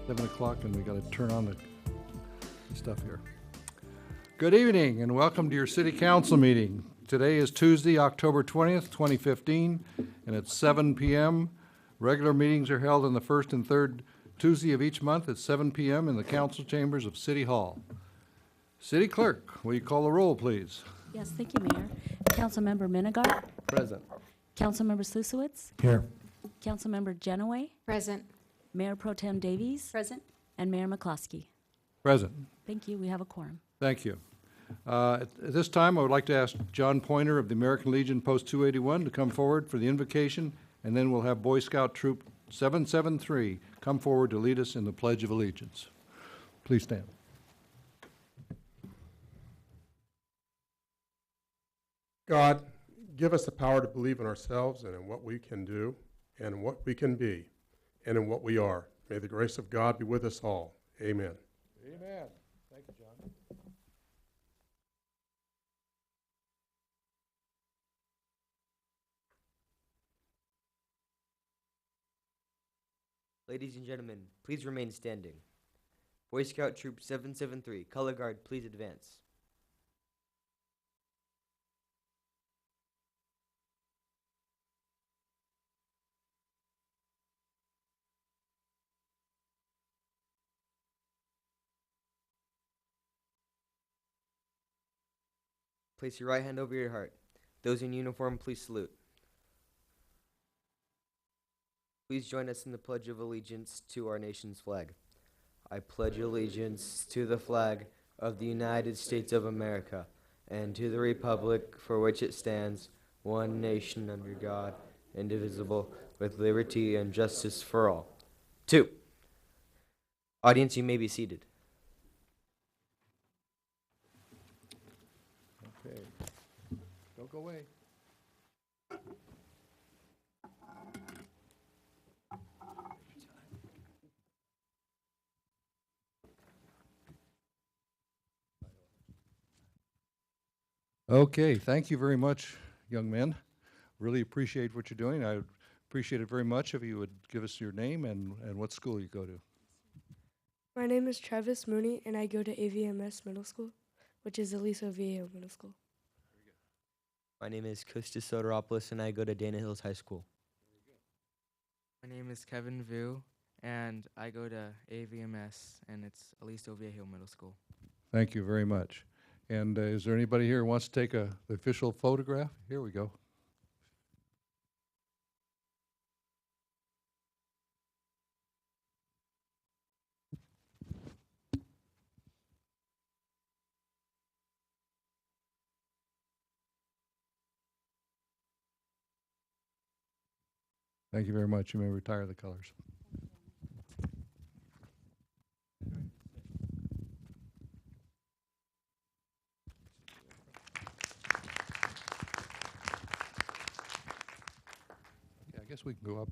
7 o'clock and we got to turn on the stuff here. Good evening and welcome to your City Council meeting. Today is Tuesday, October 20th, 2015, and it's 7 p.m. Regular meetings are held on the first and third Tuesday of each month at 7 p.m. in the council chambers of City Hall. City Clerk, will you call the roll, please? Yes, thank you, Mayor. Councilmember Minigar. Present. Councilmember Susowitz. Here. Councilmember Genoway. Present. Mayor Pro Tem Davies. Present. And Mayor McCloskey. Present. Thank you. We have a quorum. Thank you. At this time, I would like to ask John Pointer of the American Legion Post 281 to come forward for the invocation, and then we'll have Boy Scout Troop 773 come forward to lead us in the Pledge of Allegiance. Please stand. God, give us the power to believe in ourselves and in what we can do and in what we can be and in what we are. May the grace of God be with us all. Amen. Amen. Thank you, John. Ladies and gentlemen, please remain standing. Boy Scout Troop 773, Color Guard, please advance. Place your right hand over your heart. Those in uniform, please salute. Please join us in the Pledge of Allegiance to our nation's flag. I pledge allegiance to the flag of the United States of America and to the republic for which it stands, one nation under God, indivisible, with liberty and justice for all. 2. Audience, you may be seated. Okay. Don't go away. Okay, thank you very much, young men. Really appreciate what you're doing. I would appreciate it very much if you would give us your name and what school you go to. My name is Travis Mooney, and I go to AVMS Middle School, which is Aliso Viejo Middle School. My name is Kostas Soteropoulos, and I go to Dana Hills High School. My name is Kevin Vu, and I go to AVMS, and it's Aliso Viejo Middle School. Thank you very much. And is there anybody here who wants to take the official photograph? Here we go. Thank you very much. You may retire the colors. Okay, I guess we can go up.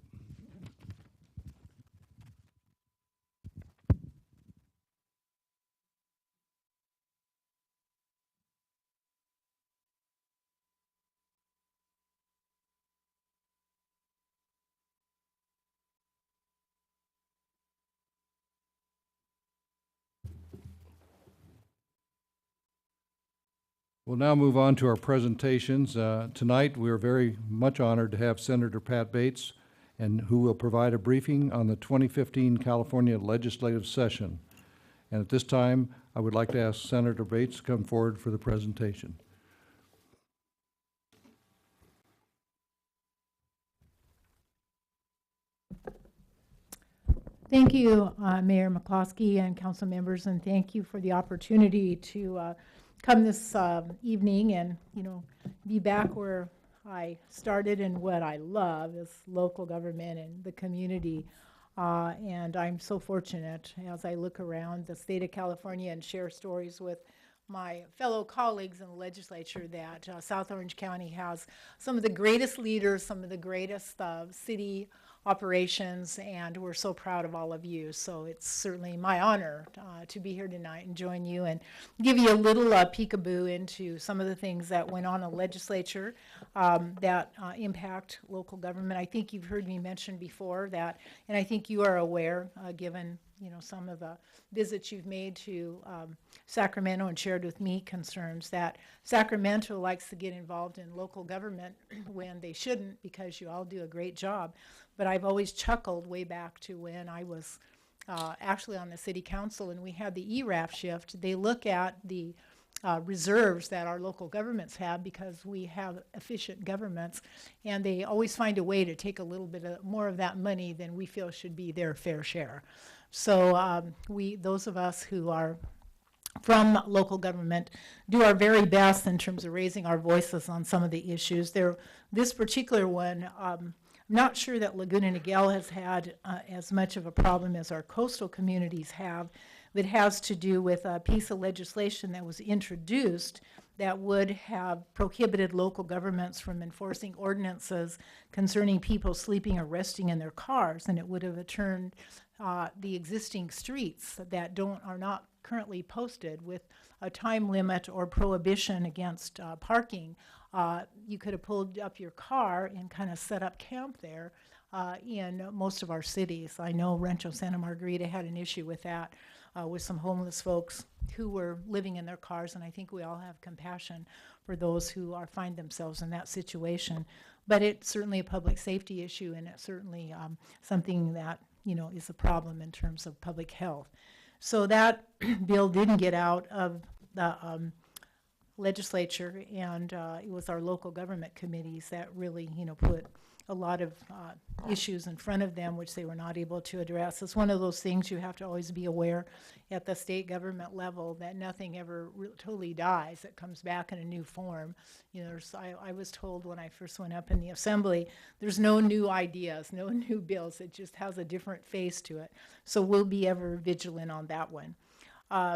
We'll now move on to our presentations. Tonight, we're very much honored to have Senator Pat Bates, and who will provide a briefing on the 2015 California legislative session. And at this time, I would like to ask Senator Bates to come forward for the presentation. Thank you, Mayor McCloskey and council members, and thank you for the opportunity to come this evening and, be back where I started and what I love is local government and the community. And I'm so fortunate as I look around the state of California and share stories with my fellow colleagues in the legislature that South Orange County has some of the greatest leaders, some of the greatest city operations, and we're so proud of all of you. So it's certainly my honor to be here tonight and join you and give you a little peekaboo into some of the things that went on in the legislature that impact local government. I think you've heard me mention before that, and I think you are aware, given some of the visits you've made to Sacramento and shared with me concerns that Sacramento likes to get involved in local government when they shouldn't, because you all do a great job. But I've always chuckled way back to when I was actually on the city council and we had the ERAF shift. They look at the reserves that our local governments have because we have efficient governments, and they always find a way to take a little bit more of that money than we feel should be their fair share. So those of us who are from local government do our very best in terms of raising our voices on some of the issues. This particular one, I'm not sure that Laguna Niguel has had as much of a problem as our coastal communities have. It has to do with a piece of legislation that was introduced that would have prohibited local governments from enforcing ordinances concerning people sleeping or resting in their cars, and it would have turned the existing streets that are not currently posted with a time limit or prohibition against parking. You could have pulled up your car and kind of set up camp there in most of our cities. I know Rancho Santa Margarita had an issue with that, with some homeless folks who were living in their cars, and I think we all have compassion for those who find themselves in that situation. But it's certainly a public safety issue, and it's certainly something that is a problem in terms of public health. So that bill didn't get out of the legislature, and it was our local government committees that really put a lot of issues in front of them which they were not able to address. It's one of those things you have to always be aware at the state government level that nothing ever totally dies. It comes back in a new form. I was told when I first went up in the assembly, there's no new ideas, no new bills. It just has a different face to it. So we'll be ever vigilant on that one.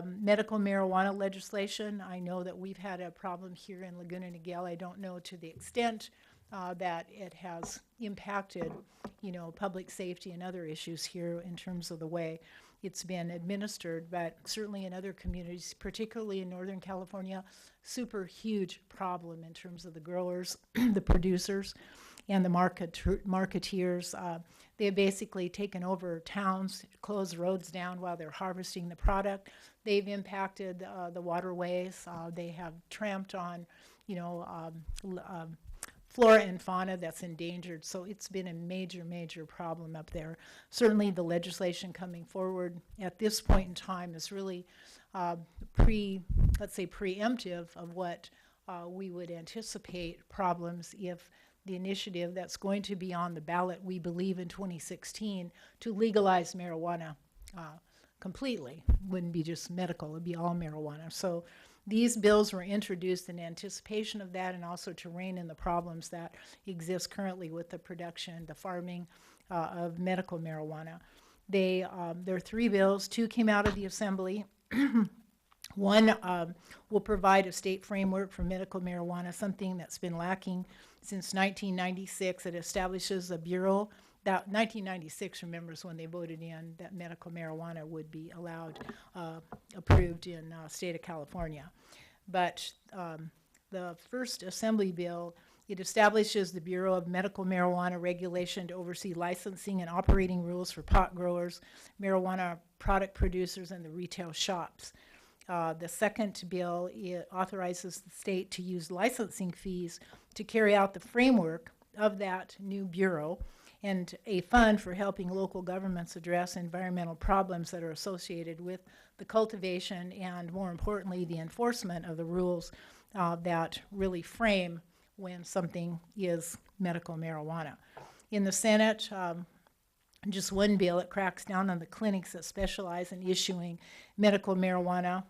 Medical marijuana legislation, I know that we've had a problem here in Laguna Niguel. I don't know to the extent that it has impacted, public safety and other issues here in terms of the way it's been administered, but certainly in other communities, particularly in Northern California, super huge problem in terms of the growers, the producers, and the marketeers. They have basically taken over towns, closed roads down while they're harvesting the product. They've impacted the waterways. They have tramped on, flora and fauna that's endangered. So it's been a major, major problem up there. Certainly the legislation coming forward at this point in time is really preemptive of what we would anticipate problems if the initiative that's going to be on the ballot, we believe in 2016, to legalize marijuana completely. Wouldn't be just medical, it'd be all marijuana. So these bills were introduced in anticipation of that, and also to rein in the problems that exist currently with the production, the farming of medical marijuana. There are 3 bills. 2 came out of the assembly. One will provide a state framework for medical marijuana, something that's been lacking since 1996. It establishes a bureau. That 1996 remembers when they voted in that medical marijuana would be allowed, approved in state of California. But the first assembly bill, it establishes the Bureau of Medical Marijuana Regulation to oversee licensing and operating rules for pot growers, marijuana product producers, and the retail shops. The second bill, it authorizes the state to use licensing fees to carry out the framework of that new bureau, and a fund for helping local governments address environmental problems that are associated with the cultivation and, more importantly, the enforcement of the rules that really frame when something is medical marijuana. In the Senate, just one bill, it cracks down on the clinics that specialize in issuing medical marijuana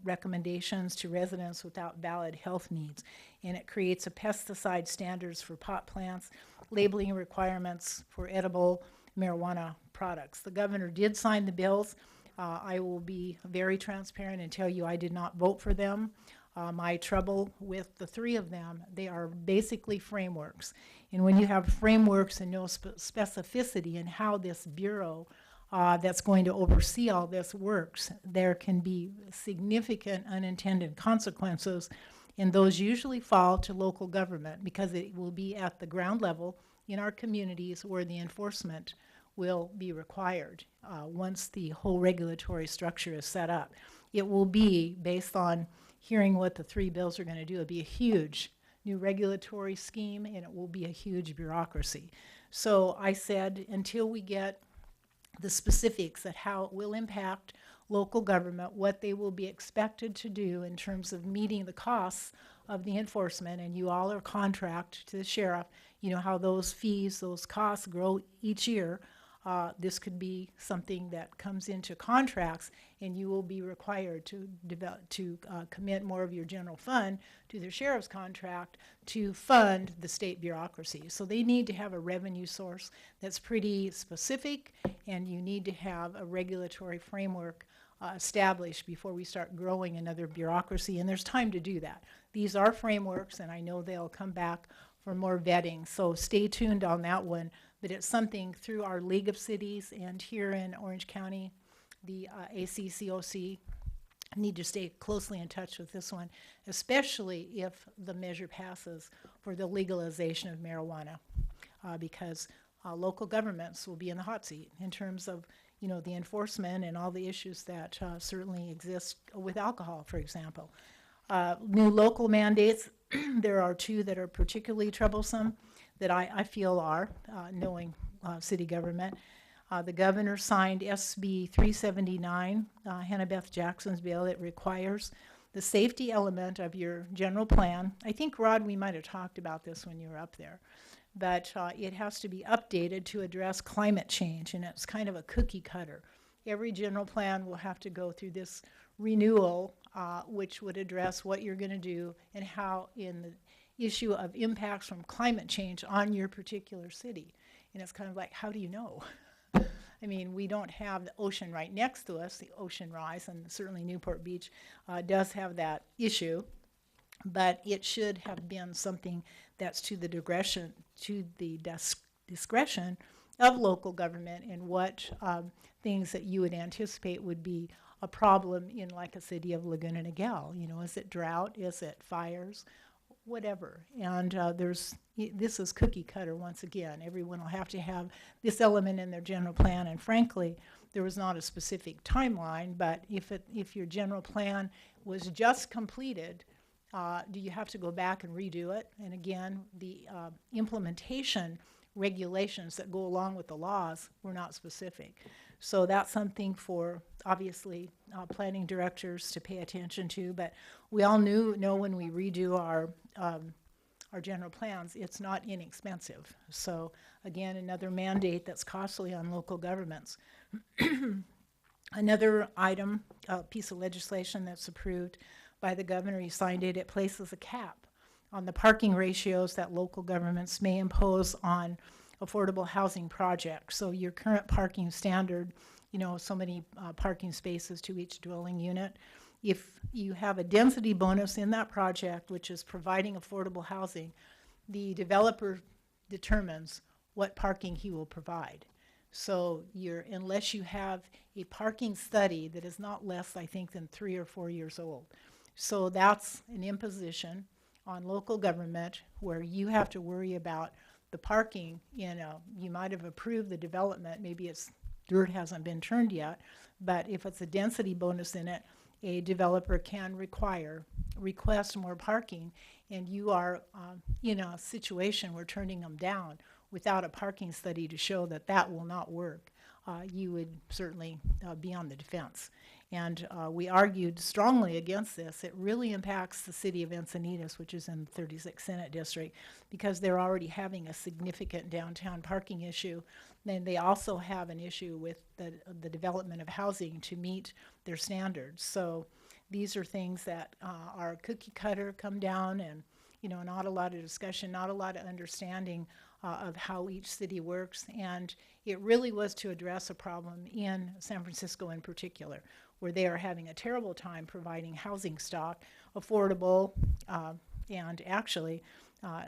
recommendations to residents without valid health needs. And it creates a pesticide standards for pot plants, labeling requirements for edible marijuana products. The governor did sign the bills. I will be very transparent and tell you I did not vote for them. My trouble with the three of them, they are basically frameworks. And when you have frameworks and no specificity in how this bureau that's going to oversee all this works, there can be significant unintended consequences, and those usually fall to local government because it will be at the ground level in our communities where the enforcement will be required once the whole regulatory structure is set up. It will be based on hearing what the three bills are going to do. It'll be a huge new regulatory scheme, and it will be a huge bureaucracy. So I said, until we get the specifics at how it will impact local government, what they will be expected to do in terms of meeting the costs of the enforcement, and you all are contract to the sheriff, you know how those fees, those costs grow each year. This could be something that comes into contracts, and you will be required to commit more of your general fund to the sheriff's contract to fund the state bureaucracy. So they need to have a revenue source that's pretty specific, and you need to have a regulatory framework established before we start growing another bureaucracy, and there's time to do that. These are frameworks, and I know they'll come back for more vetting, so stay tuned on that one. But it's something through our League of Cities and here in Orange County, the ACCOC need to stay closely in touch with this one, especially if the measure passes for the legalization of marijuana, because local governments will be in the hot seat in terms of, you know, the enforcement and all the issues that certainly exist with alcohol, for example. New local mandates, there are two that are particularly troublesome that I feel are, knowing city government. The governor signed SB 379, Hannah Beth Jackson's bill. It requires the safety element of your general plan. I think, Rod, we might have talked about this when you were up there, but it has to be updated to address climate change, and it's kind of a cookie cutter. Every general plan will have to go through this renewal, which would address what you're going to do and how in the issue of impacts from climate change on your particular city. And it's kind of like, how do you know? I mean, we don't have the ocean right next to us, the ocean rise, and certainly Newport Beach does have that issue, but it should have been something that's to the discretion of local government and what things that you would anticipate would be a problem in like a city of Laguna Niguel. You know, is it drought? Is it fires? Whatever. And this is cookie cutter once again. Everyone will have to have this element in their general plan. And frankly, there was not a specific timeline, but if your general plan was just completed, do you have to go back and redo it? And again, the implementation regulations that go along with the laws were not specific. So that's something for, obviously, planning directors to pay attention to. But we all know when we redo our general plans, it's not inexpensive. So again, another mandate that's costly on local governments. Another item, piece of legislation that's approved by the governor, he signed it, it places a cap on the parking ratios that local governments may impose on affordable housing projects. So your current parking standard, you know, so many parking spaces to each dwelling unit. If you have a density bonus in that project, which is providing affordable housing, the developer determines what parking he will provide. So unless you have a parking study that is not less, I think, than 3 or 4 years old. So that's an imposition on local government where you have to worry about the parking. You know, you might have approved the development, maybe it's dirt hasn't been turned yet, but if it's a density bonus in it, a developer can request more parking, and you are in a situation where turning them down without a parking study to show that that will not work. You would certainly be on the defense. And we argued strongly against this. It really impacts the city of Encinitas, which is in the 36th Senate District, because they're already having a significant downtown parking issue. Then they also have an issue with the development of housing to meet their standards. So these are things that are cookie cutter, come down, and you know, not a lot of discussion, not a lot of understanding of how each city works. And it really was to address a problem in San Francisco in particular, where they are having a terrible time providing housing stock affordable, and actually,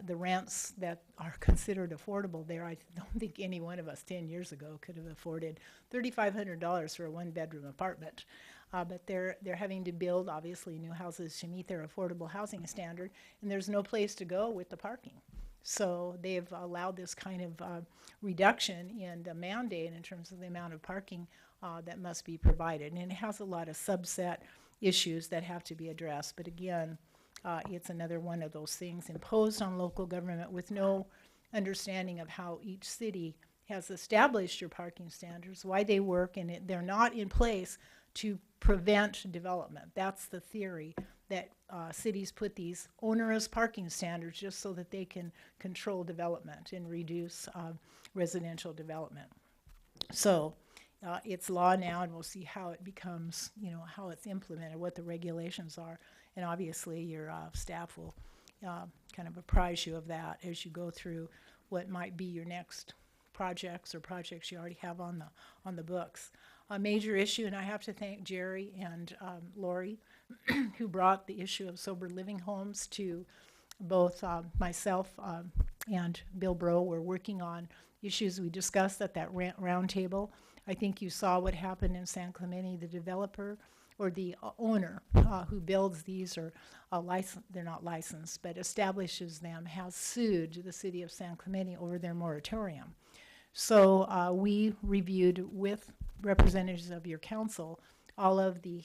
the rents that are considered affordable there, I don't think any one of us 10 years ago could have afforded $3,500 for a one-bedroom apartment. But they're having to build, obviously, new houses to meet their affordable housing standard, and there's no place to go with the parking. So they've allowed this kind of reduction in the mandate in terms of the amount of parking that must be provided. And it has a lot of subset issues that have to be addressed. But again, it's another one of those things imposed on local government with no understanding of how each city has established your parking standards, why they work, and they're not in place to prevent development. That's the theory, that cities put these onerous parking standards just so that they can control development and reduce residential development. So it's law now, and we'll see how it becomes, how it's implemented, what the regulations are. And obviously your staff will kind of apprise you of that as you go through what might be your next projects or projects you already have on the books. A major issue, and I have to thank Jerry and Lori, who brought the issue of sober living homes to both myself and Bill Bro. We're working on issues we discussed at that round table. I think you saw what happened in San Clemente. The developer or the owner who builds these, or they're not licensed, but establishes them, has sued the city of San Clemente over their moratorium. So we reviewed with representatives of your council all of the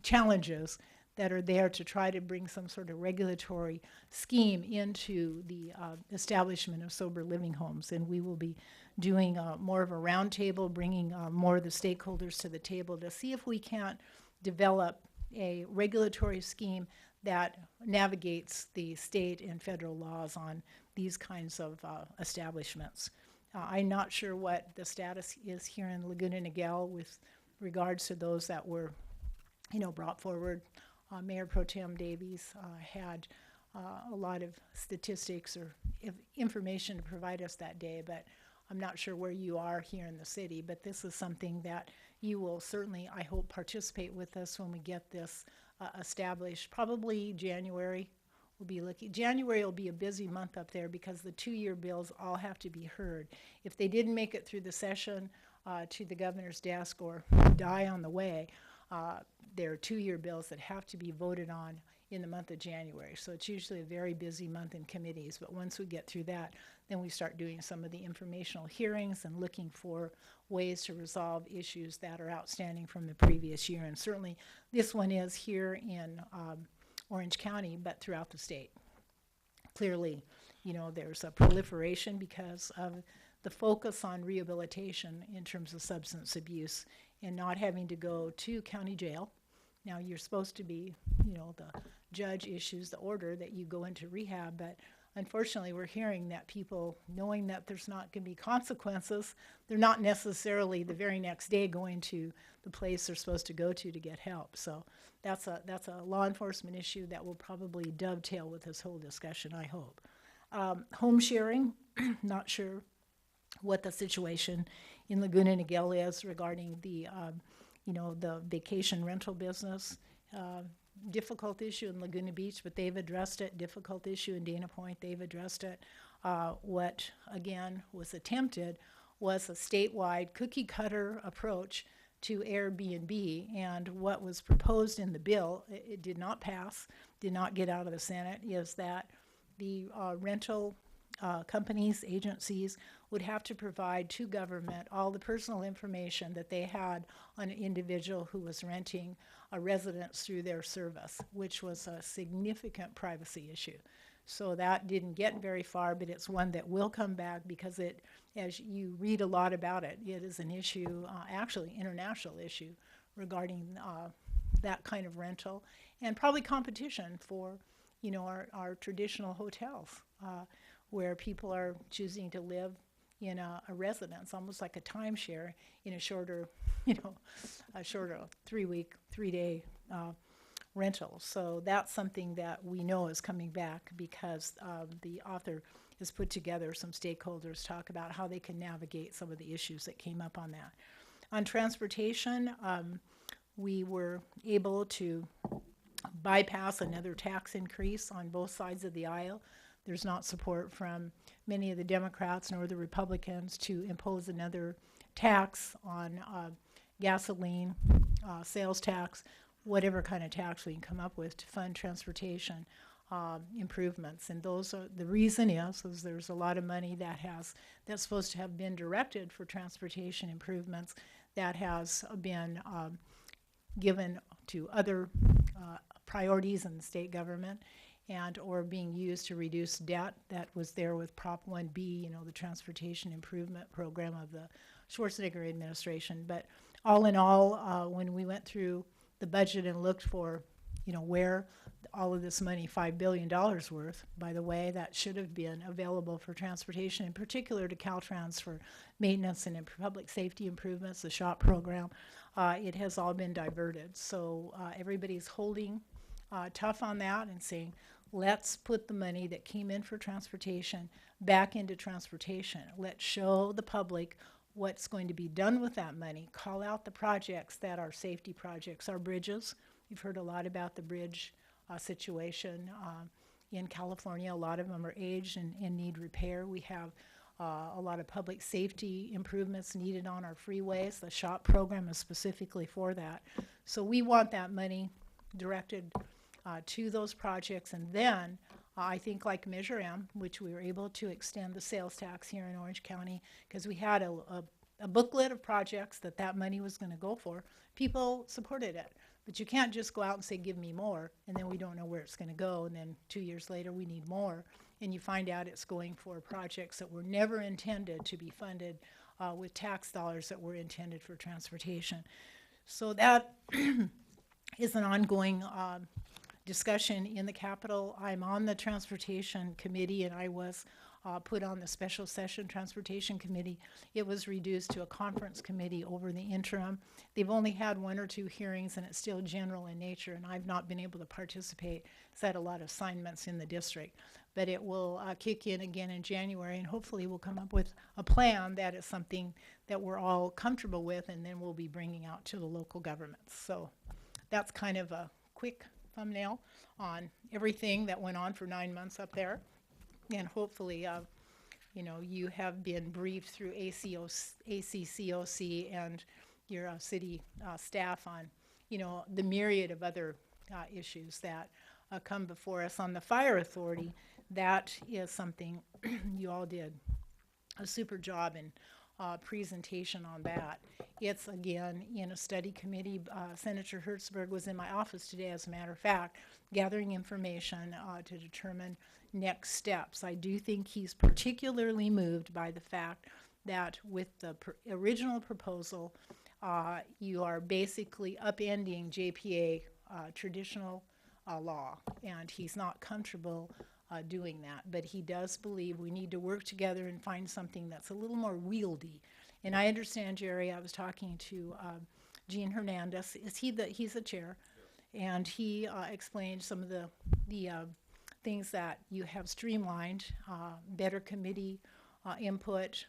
challenges that are there to try to bring some sort of regulatory scheme into the establishment of sober living homes. And we will be doing more of a roundtable, bringing more of the stakeholders to the table to see if we can't develop a regulatory scheme that navigates the state and federal laws on these kinds of establishments. I'm not sure what the status is here in Laguna Niguel with regards to those that were, brought forward. Mayor Pro Tem Davies had a lot of statistics or information to provide us that day, but I'm not sure where you are here in the city. But this is something that you will certainly, I hope, participate with us when we get this established. Probably January. We'll be looking. January will be a busy month up there because the 2-year bills all have to be heard. If they didn't make it through the session to the governor's desk or die on the way, there are 2-year bills that have to be voted on in the month of January. So it's usually a very busy month in committees. But once we get through that, then we start doing some of the informational hearings and looking for ways to resolve issues that are outstanding from the previous year. And certainly this one is here in Orange County, but throughout the state. Clearly, there's a proliferation because of the focus on rehabilitation in terms of substance abuse and not having to go to county jail. Now, you're supposed to be, the judge issues the order that you go into rehab, but unfortunately we're hearing that people, knowing that there's not going to be consequences, they're not necessarily the very next day going to the place they're supposed to go to get help. So that's a law enforcement issue that will probably dovetail with this whole discussion, I hope. Home sharing, not sure what the situation in Laguna Niguel is regarding the the vacation rental business. Difficult issue in Laguna Beach, but they've addressed it. Difficult issue in Dana Point, they've addressed it. What, again, was attempted was a statewide cookie cutter approach to Airbnb, and what was proposed in the bill, it did not pass, did not get out of the Senate, is that the rental companies, agencies, would have to provide to government all the personal information that they had on an individual who was renting a residence through their service, which was a significant privacy issue. So that didn't get very far, but it's one that will come back because it, as you read a lot about it, it is an issue, actually international issue regarding that kind of rental and probably competition for, our traditional hotels where people are choosing to live in a residence, almost like a timeshare, in a shorter, a shorter 3-day rental. So that's something that we know is coming back because the author has put together some stakeholders talk about how they can navigate some of the issues that came up on that. On transportation, we were able to bypass another tax increase on both sides of the aisle. There's not support from many of the Democrats nor the Republicans to impose another tax on gasoline, sales tax, whatever kind of tax we can come up with to fund transportation improvements. And those are, the reason is there's a lot of money that's supposed to have been directed for transportation improvements that has been given to other priorities in the state government and or being used to reduce debt that was there with Prop 1B, the transportation improvement program of the Schwarzenegger administration. But all in all, when we went through the budget and looked for, where all of this money, $5 billion worth, by the way, that should have been available for transportation, in particular to Caltrans for maintenance and public safety improvements, the SHOP program, it has all been diverted. So everybody's holding tough on that and saying, let's put the money that came in for transportation back into transportation. Let's show the public what's going to be done with that money. Call out the projects that are safety projects, our bridges. You've heard a lot about the bridge situation in California. A lot of them are aged and need repair. We have a lot of public safety improvements needed on our freeways. The SHOP program is specifically for that. So we want that money directed to those projects. And then I think like Measure M, which we were able to extend the sales tax here in Orange County because we had a booklet of projects that money was going to go for. People supported it. But you can't just go out and say, give me more, and then we don't know where it's going to go, and then 2 years later we need more, and you find out it's going for projects that were never intended to be funded with tax dollars that were intended for transportation. So that is an ongoing discussion in the Capitol. I'm on the Transportation Committee, and I was put on the Special Session Transportation Committee. It was reduced to a conference committee over the interim. They've only had 1 or 2 hearings, and it's still general in nature, and I've not been able to participate. It's had a lot of assignments in the district. But it will kick in again in January, and hopefully we'll come up with a plan that is something that we're all comfortable with, and then we'll be bringing out to the local governments. So that's kind of a quick thumbnail on everything that went on for 9 months up there. And hopefully, you have been briefed through ACCOC and your city staff on, the myriad of other issues that come before us. On the fire authority, that is something you all did a super job in presentation on that. It's, again, in a study committee. Senator Hertzberg was in my office today, as a matter of fact, gathering information to determine next steps. I do think he's particularly moved by the fact that with the original proposal, you are basically upending JPA traditional law, and he's not comfortable doing that. But he does believe we need to work together and find something that's a little more wieldy. And I understand, Jerry, I was talking to Gene Hernandez. He's the chair, and he explained some of the things that you have streamlined, better committee input.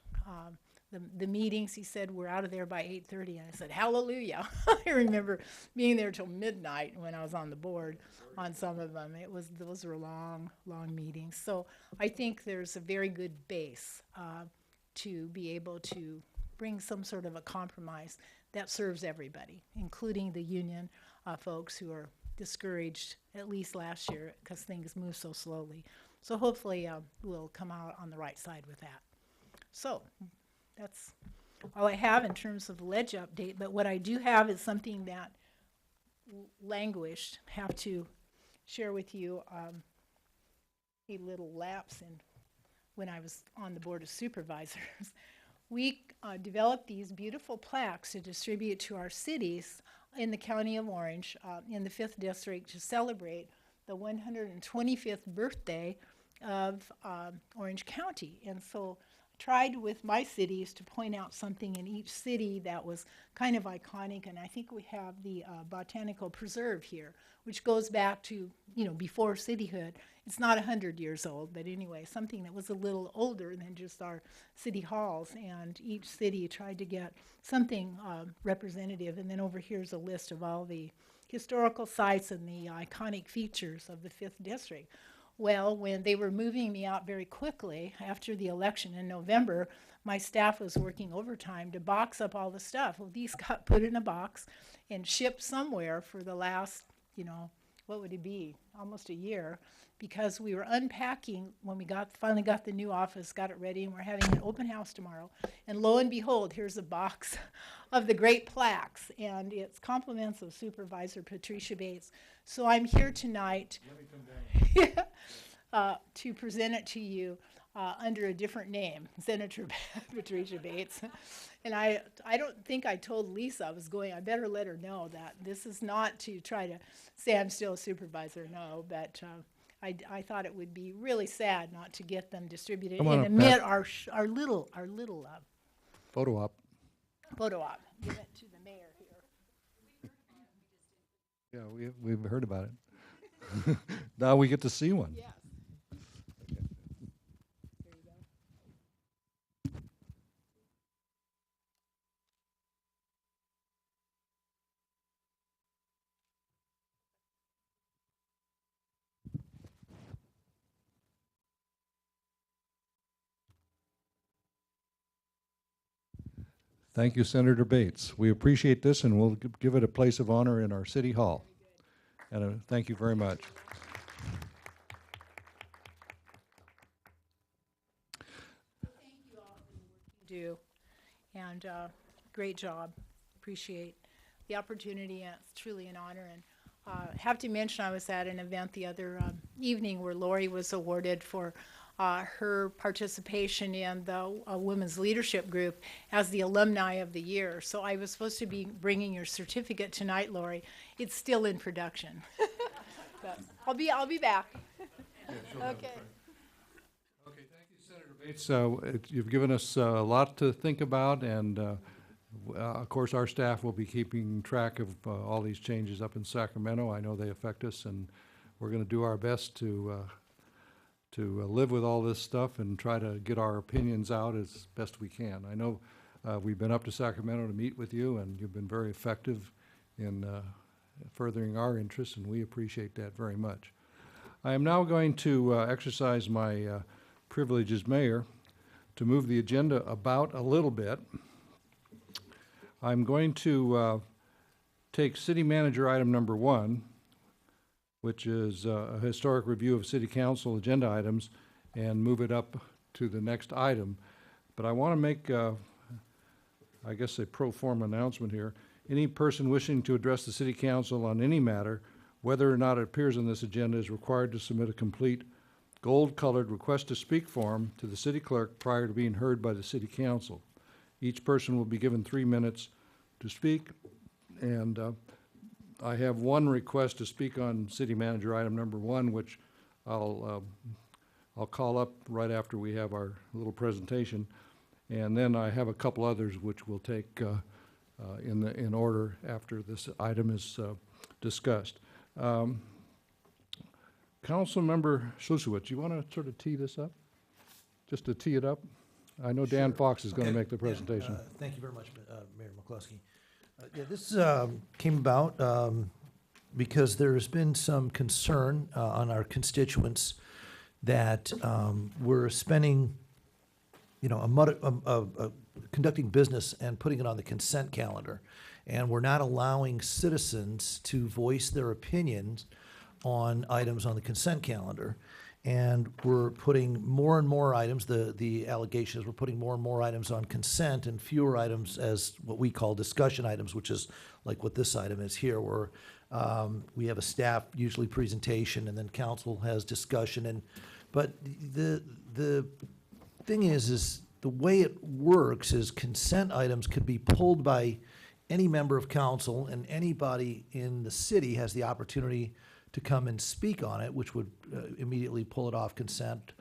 The meetings, he said, we're out of there by 8:30, and I said, hallelujah. I remember being there till midnight when I was on the board on some of them. Those were long, long meetings. So I think there's a very good base to be able to bring some sort of a compromise that serves everybody, including the union folks who are discouraged, at least last year, because things move so slowly. So hopefully we'll come out on the right side with that. So that's all I have in terms of the ledge update, but what I do have is something that languished. Have to share with you a little lapse in when I was on the Board of Supervisors. We developed these beautiful plaques to distribute to our cities in the County of Orange, in the 5th District, to celebrate the 125th birthday of Orange County. And so tried with my cities to point out something in each city that was kind of iconic, and I think we have the Botanical Preserve here, which goes back to, before cityhood. It's not 100 years old, but anyway, something that was a little older than just our city halls, and each city tried to get something representative. And then over here's a list of all the historical sites and the iconic features of the 5th District. Well, when they were moving me out very quickly after the election in November, my staff was working overtime to box up all the stuff. Well, these got put in a box and shipped somewhere for the last, what would it be, almost a year, because we were unpacking when we finally got the new office, got it ready, and we're having an open house tomorrow. And lo and behold, here's a box of the great plaques, and it's compliments of Supervisor Patricia Bates. So I'm here tonight to present it to you under a different name, Senator Patricia Bates. And I don't think I told Lisa I better let her know that this is not to try to say I'm still a supervisor, no, but I thought it would be really sad not to get them distributed Come on and up, admit Pat. our little Photo op. photo op. Give it to the mayor here. Yeah, we've heard about it. Now we get to see one. Yes. There you go. Thank you, Senator Bates. We appreciate this, and we'll give it a place of honor in our city hall. And thank you very much. Do, and great job. Appreciate the opportunity, and it's truly an honor. And have to mention, I was at an event the other evening where Lori was awarded for her participation in the Women's Leadership Group as the Alumni of the Year. So I was supposed to be bringing your certificate tonight, Lori. It's still in production. But I'll be back. Okay. Okay, thank you, Senator Bates. You've given us a lot to think about, and of course, our staff will be keeping track of all these changes up in Sacramento. I know they affect us, and we're going to do our best to live with all this stuff and try to get our opinions out as best we can. I know we've been up to Sacramento to meet with you, and you've been very effective in furthering our interests, and we appreciate that very much. I am now going to exercise my privilege as mayor to move the agenda about a little bit. I'm going to take city manager item number 1, which is a historic review of city council agenda items, and move it up to the next item. But I want to make, I guess, a pro forma announcement here. Any person wishing to address the city council on any matter, whether or not it appears on this agenda, is required to submit a complete gold-colored request to speak form to the city clerk prior to being heard by the city council. Each person will be given 3 minutes to speak, and I have one request to speak on city manager item number 1, which I'll call up right after we have our little presentation, and then I have a couple others which we'll take in order after this item is discussed. Councilmember Schlusowitz, you want to sort of tee this up? Just to tee it up? I know Dan Fox is going to make the presentation. Thank you very much, Mayor McCluskey. Yeah, this came about because there's been some concern on our constituents that we're spending, conducting business and putting it on the consent calendar, and we're not allowing citizens to voice their opinions on items on the consent calendar. And we're putting more and more items, the allegation is we're putting more and more items on consent and fewer items as what we call discussion items, which is like what this item is here, where we have a staff usually presentation and then council has discussion. But the thing is the way it works is consent items could be pulled by any member of council, and anybody in the city has the opportunity to come and speak on it, which would immediately pull it off consent,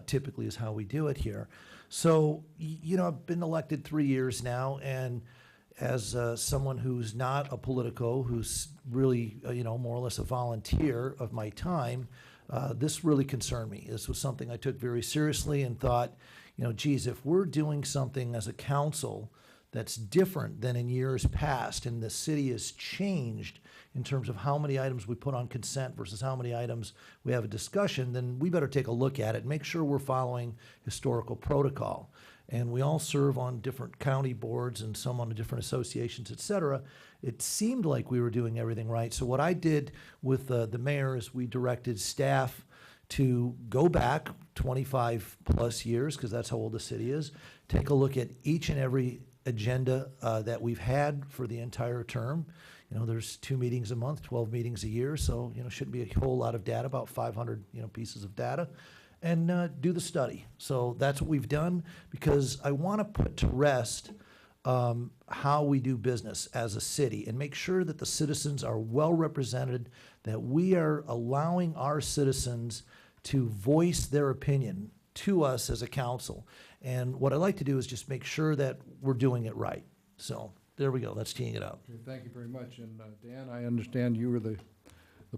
typically is how we do it here. So, I've been elected 3 years now, and as someone who's not a politico, who's really, more or less a volunteer of my time, this really concerned me. This was something I took very seriously and thought, geez, if we're doing something as a council that's different than in years past, and the city has changed in terms of how many items we put on consent versus how many items we have a discussion, then we better take a look at it and make sure we're following historical protocol. And we all serve on different county boards and some on different associations, et cetera. It seemed like we were doing everything right. So what I did with the mayor is we directed staff to go back 25 plus years, because that's how old the city is, take a look at each and every agenda that we've had for the entire term. You know, there's 2 meetings a month, 12 meetings a year, so, you know, shouldn't be a whole lot of data, about 500, you know, pieces of data, and do the study. So that's what we've done, because I want to put to rest how we do business as a city and make sure that the citizens are well represented, that we are allowing our citizens to voice their opinion to us as a council. And what I like to do is just make sure that we're doing it right. So there we go. That's teeing it up. Okay, thank you very much. And Dan, I understand you were the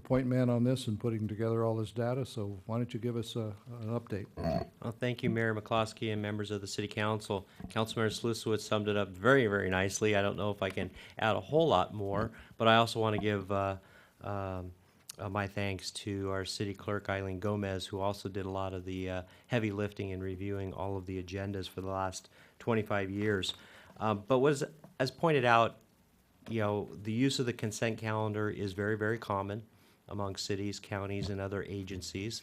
point man on this and putting together all this data, so why don't you give us an update? Well, thank you, Mayor McCloskey and members of the City Council. Councilmember Slusowitz summed it up very, very nicely. I don't know if I can add a whole lot more, but I also want to give my thanks to our city clerk, Eileen Gomez, who also did a lot of the heavy lifting and reviewing all of the agendas for the last 25 years. But as pointed out, you know, the use of the consent calendar is very, very common among cities, counties, and other agencies.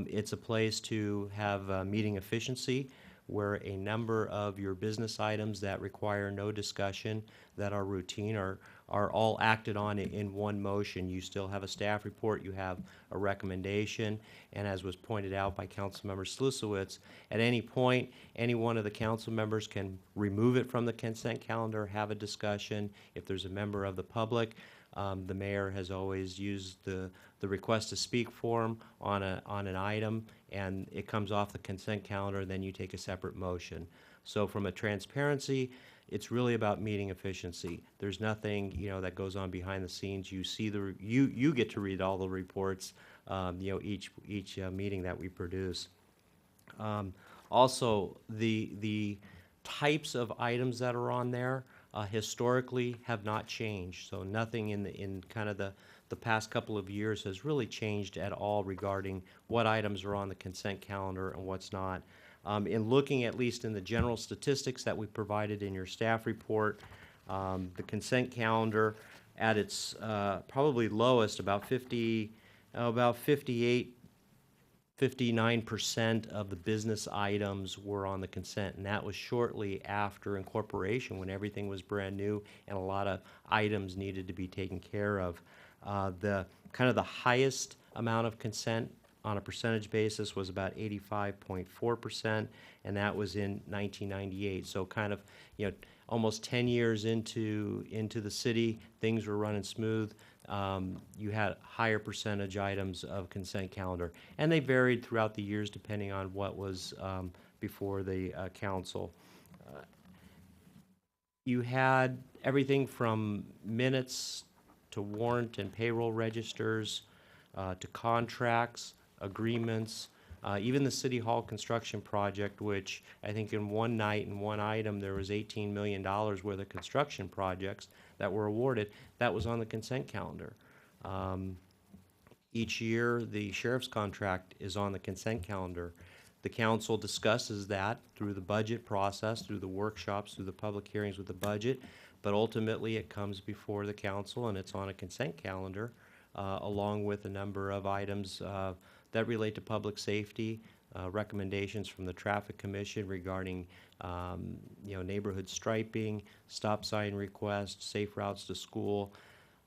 It's a place to have meeting efficiency, where a number of your business items that require no discussion, that are routine, are all acted on in one motion. You still have a staff report, you have a recommendation, and as was pointed out by Councilmember Slusowitz, at any point, any one of the council members can remove it from the consent calendar, have a discussion. If there's a member of the public, the mayor has always used the request to speak form on an item, and it comes off the consent calendar, then you take a separate motion. So from a transparency, it's really about meeting efficiency. There's nothing, you know, that goes on behind the scenes. You see you get to read all the reports, you know, each meeting that we produce. Also, the types of items that are on there historically have not changed. So nothing in kind of the past couple of years has really changed at all regarding what items are on the consent calendar and what's not. In looking at least in the general statistics that we provided in your staff report, the consent calendar at its probably lowest, about 59% of the business items were on the consent, and that was shortly after incorporation, when everything was brand new and a lot of items needed to be taken care of. The kind of the highest amount of consent on a percentage basis was about 85.4%, and that was in 1998. So kind of, you know, almost 10 years into the city, things were running smooth. You had higher percentage items of consent calendar, and they varied throughout the years depending on what was before the council. You had everything from minutes to warrant and payroll registers, to contracts, agreements, even the City Hall construction project, which I think in one night and one item there was $18 million worth of construction projects that were awarded. That was on the consent calendar. Each year the sheriff's contract is on the consent calendar. The council discusses that through the budget process, through the workshops, through the public hearings with the budget, but ultimately it comes before the council and it's on a consent calendar, along with a number of items that relate to public safety, recommendations from the Traffic Commission regarding you know, neighborhood striping, stop sign requests, safe routes to school.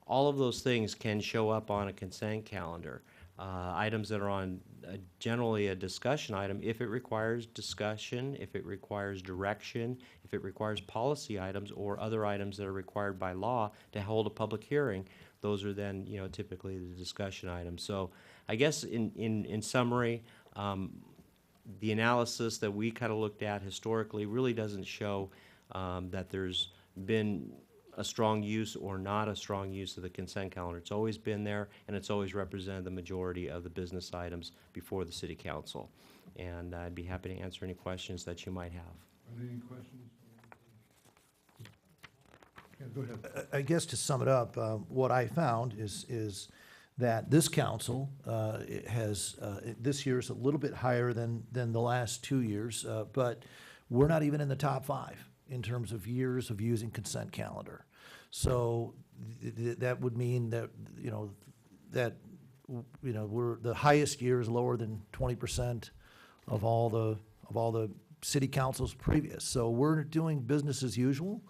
All of those things can show up on a consent calendar. Items that are on generally a discussion item, if it requires discussion, if it requires direction, if it requires policy items or other items that are required by law to hold a public hearing, those are then, you know, typically the discussion items. So I guess in summary, the analysis that we kind of looked at historically really doesn't show that there's been a strong use or not a strong use of the consent calendar. It's always been there, and it's always represented the majority of the business items before the City Council. And I'd be happy to answer any questions that you might have. Are there any questions? Go ahead. I guess to sum it up, what I found is that this council this year is a little bit higher than the last 2 years, but we're not even in the top 5 in terms of years of using consent calendar. So that would mean that, we're, the highest year is lower than 20% of all the city councils previous. So we're doing business as usual.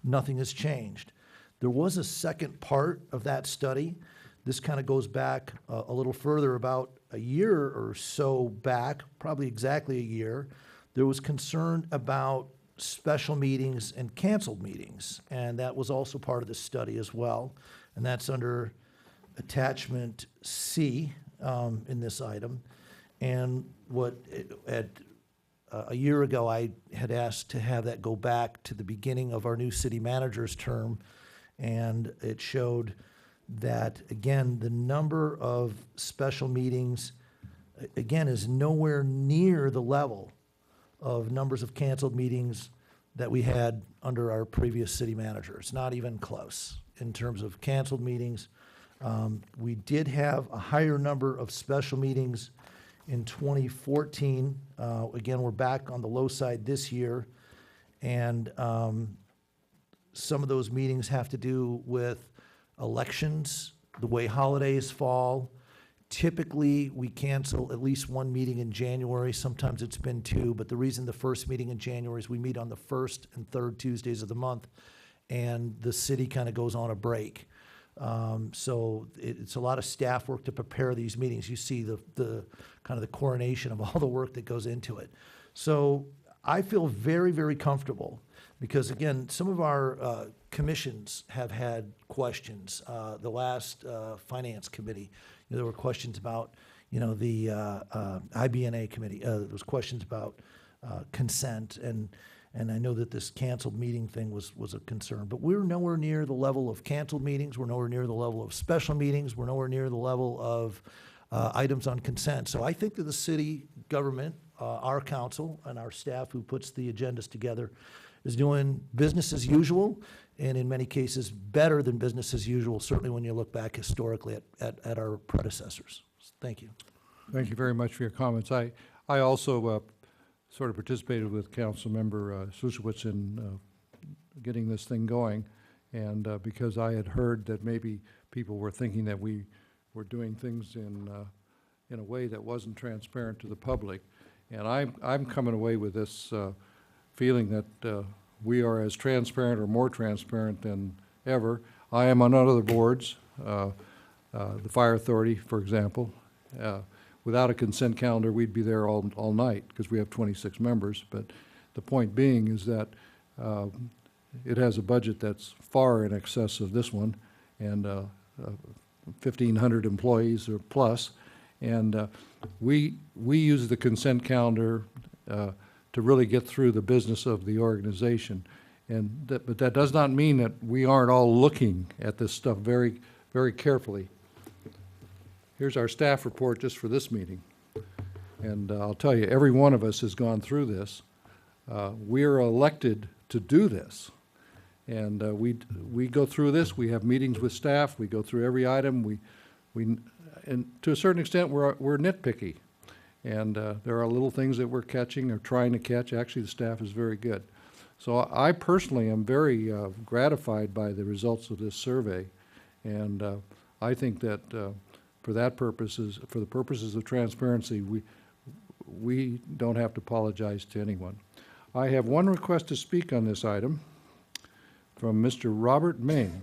Nothing has changed. There was a second part of that study. This kind of goes back a little further, about a year or so back, probably exactly a year. There was concern about special meetings and canceled meetings, and that was also part of the study as well. And that's under attachment C in this item. And a year ago, I had asked to have that go back to the beginning of our new city manager's term, and it showed that, again, the number of special meetings, again, is nowhere near the level of numbers of canceled meetings that we had under our previous city manager. It's not even close in terms of canceled meetings. We did have a higher number of special meetings in 2014. Again, we're back on the low side this year, and some of those meetings have to do with elections, the way holidays fall. Typically, we cancel at least one meeting in January. Sometimes it's been 2, but the reason the first meeting in January is we meet on the first and third Tuesdays of the month, and the city kind of goes on a break. So it's a lot of staff work to prepare these meetings. You see the kind of the coronation of all the work that goes into it. So I feel very, very comfortable because, again, some of our commissions have had questions. The last finance committee, there were questions about, the IBNA committee. There was questions about consent, and I know that this canceled meeting thing was a concern. But we're nowhere near the level of canceled meetings. We're nowhere near the level of special meetings. We're nowhere near the level of items on consent. So I think that the city government, our council, and our staff who puts the agendas together is doing business as usual, and in many cases better than business as usual, certainly when you look back historically at our predecessors. Thank you. Thank you very much for your comments. I also sort of participated with Councilmember Sluszewicz in getting this thing going, and because I had heard that maybe people were thinking that we were doing things in a way that wasn't transparent to the public, and I'm coming away with this feeling that we are as transparent or more transparent than ever. I am on other boards, the Fire Authority, for example. Without a consent calendar, we'd be there all night because we have 26 members. But the point being is that it has a budget that's far in excess of this one, and 1,500 employees or plus. And we use the consent calendar to really get through the business of the organization. But that does not mean that we aren't all looking at this stuff very, very carefully. Here's our staff report just for this meeting. And I'll tell you, every one of us has gone through this. We are elected to do this. And we go through this. We have meetings with staff. We go through every item. And to a certain extent, we're nitpicky. And there are little things that we're catching or trying to catch. Actually, the staff is very good. So I personally am very gratified by the results of this survey. And I think that for the purposes of transparency, we don't have to apologize to anyone. I have one request to speak on this item from Mr. Robert Ming.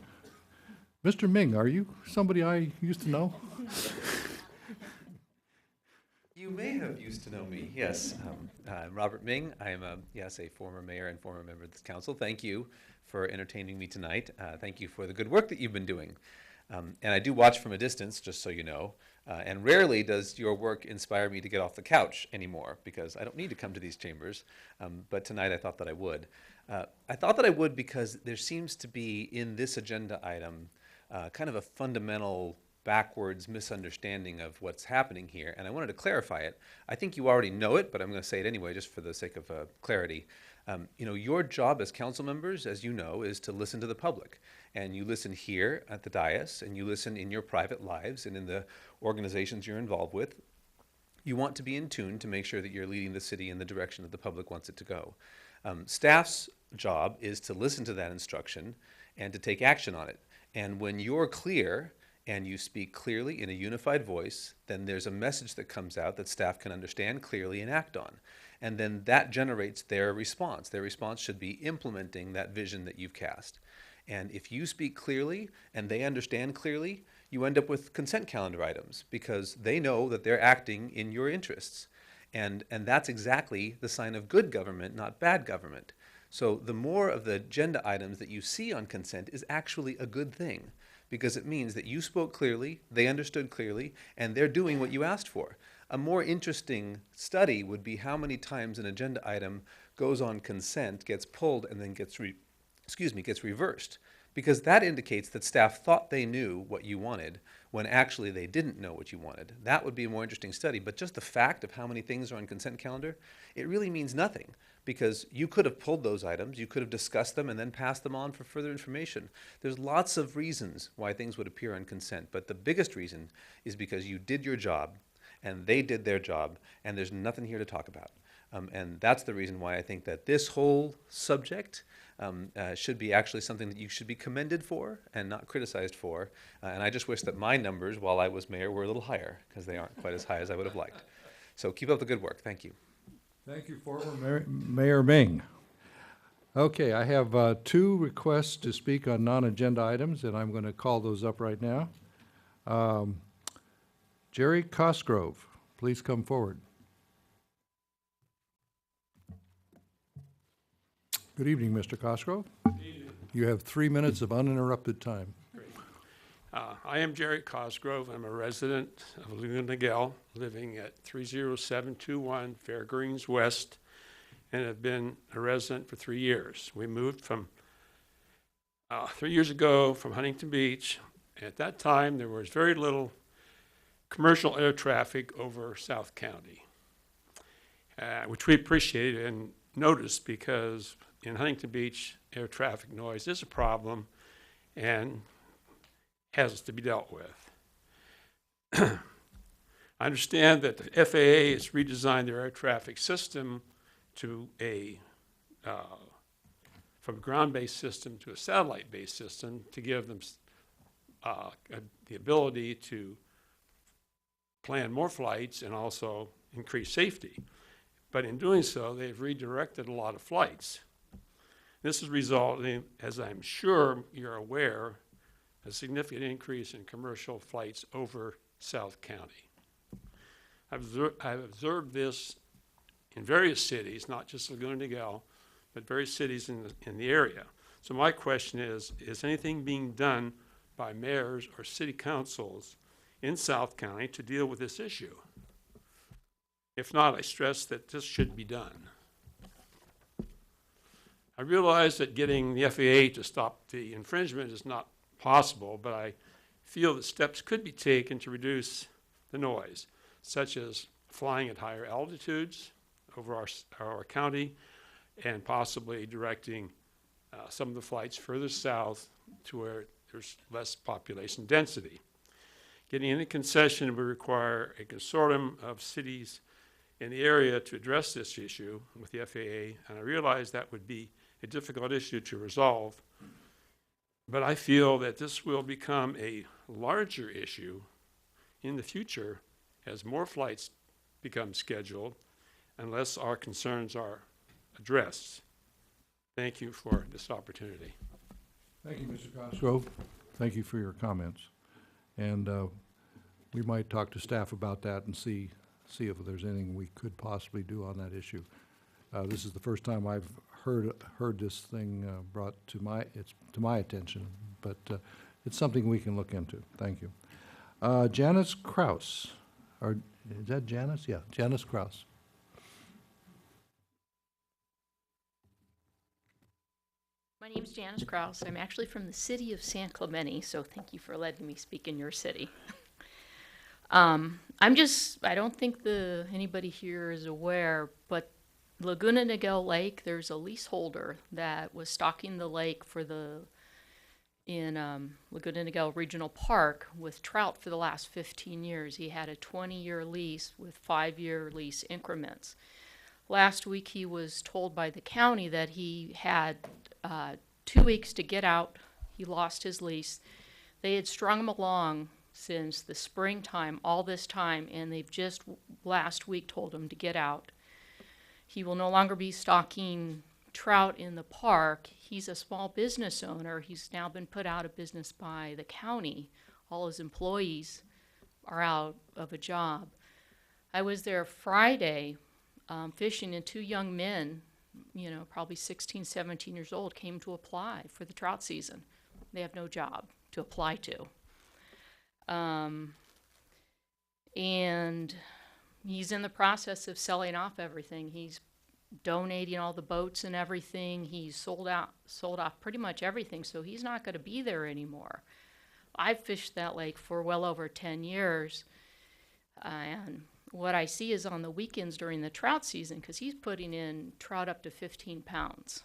Mr. Ming, are you somebody I used to know? You may have used to know me, yes. I'm Robert Ming. I am, a former mayor and former member of this council. Thank you for entertaining me tonight. Thank you for the good work that you've been doing. And I do watch from a distance, just so you know. And rarely does your work inspire me to get off the couch anymore, because I don't need to come to these chambers. But tonight I thought that I would. I thought that I would because there seems to be in this agenda item kind of a fundamental backwards misunderstanding of what's happening here, and I wanted to clarify it. I think you already know it, but I'm going to say it anyway just for the sake of clarity. Your job as council members, as you know, is to listen to the public. And you listen here at the dais, and you listen in your private lives and in the organizations you're involved with. You want to be in tune to make sure that you're leading the city in the direction that the public wants it to go. Staff's job is to listen to that instruction and to take action on it. And when you're clear and you speak clearly in a unified voice, then there's a message that comes out that staff can understand clearly and act on. And then that generates their response. Their response should be implementing that vision that you've cast. And if you speak clearly and they understand clearly, you end up with consent calendar items because they know that they're acting in your interests. And that's exactly the sign of good government, not bad government. So the more of the agenda items that you see on consent is actually a good thing, because it means that you spoke clearly, they understood clearly, and they're doing what you asked for. A more interesting study would be how many times an agenda item goes on consent, gets pulled, and then gets reversed. Because that indicates that staff thought they knew what you wanted when actually they didn't know what you wanted. That would be a more interesting study. But just the fact of how many things are on consent calendar, it really means nothing, because you could have pulled those items, you could have discussed them and then passed them on for further information. There's lots of reasons why things would appear on consent, but the biggest reason is because you did your job and they did their job, and there's nothing here to talk about. And that's the reason why I think that this whole subject should be actually something that you should be commended for and not criticized for. And I just wish that my numbers while I was mayor were a little higher, because they aren't quite as high as I would have liked. So keep up the good work. Thank you. Thank you, former Mayor Ming. Okay, I have 2 requests to speak on non-agenda items, and I'm going to call those up right now. Jerry Cosgrove, please come forward. Good evening, Mr. Cosgrove. Good evening. You have 3 minutes of uninterrupted time. Great. I am Jerry Cosgrove. I'm a resident of Laguna Niguel, living at 30721 Fairgreens West, and have been a resident for 3 years. We moved from 3 years ago from Huntington Beach. At that time, there was very little commercial air traffic over South County, which we appreciated and noticed, because in Huntington Beach, air traffic noise is a problem and has to be dealt with. I understand that the FAA has redesigned their air traffic system to from a ground-based system to a satellite-based system to give them the ability to plan more flights and also increase safety. But in doing so, they've redirected a lot of flights. This is resulting, as I'm sure you're aware, a significant increase in commercial flights over South County. I've observed this in various cities, not just Laguna Niguel, but various cities in the area. So my question is anything being done by mayors or city councils in South County to deal with this issue? If not, I stress that this should be done. I realize that getting the FAA to stop the infringement is not possible, but I feel that steps could be taken to reduce the noise, such as flying at higher altitudes over our county, and possibly directing some of the flights further south to where there's less population density. Getting any concession would require a consortium of cities in the area to address this issue with the FAA, and I realize that would be a difficult issue to resolve, but I feel that this will become a larger issue in the future as more flights become scheduled, unless our concerns are addressed. Thank you for this opportunity. Thank you, Mr. Cosgrove. Thank you for your comments. And we might talk to staff about that and see if there's anything we could possibly do on that issue. This is the first time I've heard this thing brought to my attention, but it's something we can look into. Thank you. Janice Kraus, or is that Janice? Yeah, Janice Kraus. My name is Janice Kraus. I'm actually from the city of San Clemente, so thank you for letting me speak in your city. I don't think anybody here is aware, but Laguna Niguel Lake, there's a leaseholder that was stocking the lake in Laguna Niguel Regional Park with trout for the last 15 years. He had a 20-year lease with 5-year lease increments. Last week he was told by the county that he had 2 weeks to get out. He lost his lease. They had strung him along since the springtime, all this time, and they've just last week told him to get out. He will no longer be stocking trout in the park. He's a small business owner. He's now been put out of business by the county. All his employees are out of a job. I was there Friday fishing, and 2 young men, probably 16, 17 years old, came to apply for the trout season. They have no job to apply to. And he's in the process of selling off everything. He's donating all the boats and everything. He's sold off pretty much everything, so he's not going to be there anymore. I've fished that lake for well over 10 years, and what I see is on the weekends during the trout season, because he's putting in trout up to 15 pounds.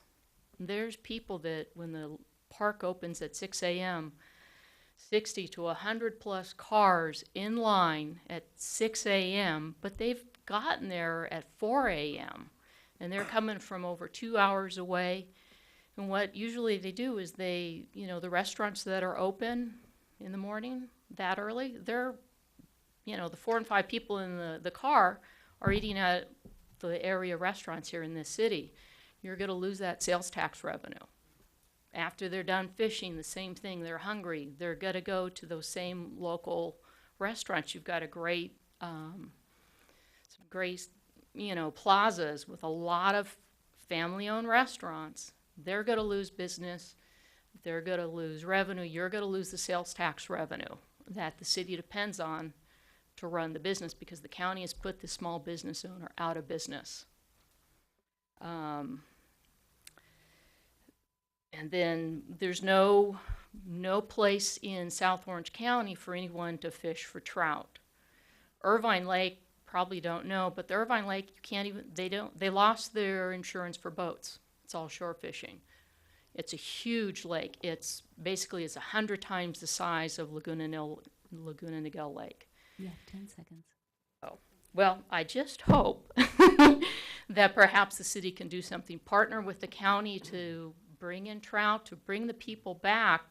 There's people that when the park opens at 6 a.m., 60 to 100 plus cars in line at 6 a.m., but they've gotten there at 4 a.m. and they're coming from over 2 hours away. And what usually they do is the restaurants that are open in the morning that early, they're, the 4 and 5 people in the car are eating at the area restaurants here in this city. You're going to lose that sales tax revenue. After they're done fishing, the same thing. They're hungry. They're going to go to those same local restaurants. You've got some great, plazas with a lot of family-owned restaurants. They're going to lose business. They're going to lose revenue. You're going to lose the sales tax revenue that the city depends on to run the business, because the county has put the small business owner out of business. And then there's no place in South Orange County for anyone to fish for trout. Irvine Lake, probably don't know, but the Irvine Lake, they lost their insurance for boats. It's all shore fishing. It's a huge lake. It's 100 times the size of Laguna Niguel Lake. You have 10 seconds. Oh, well, I just hope that perhaps the city can do something, partner with the county to bring in trout, to bring the people back,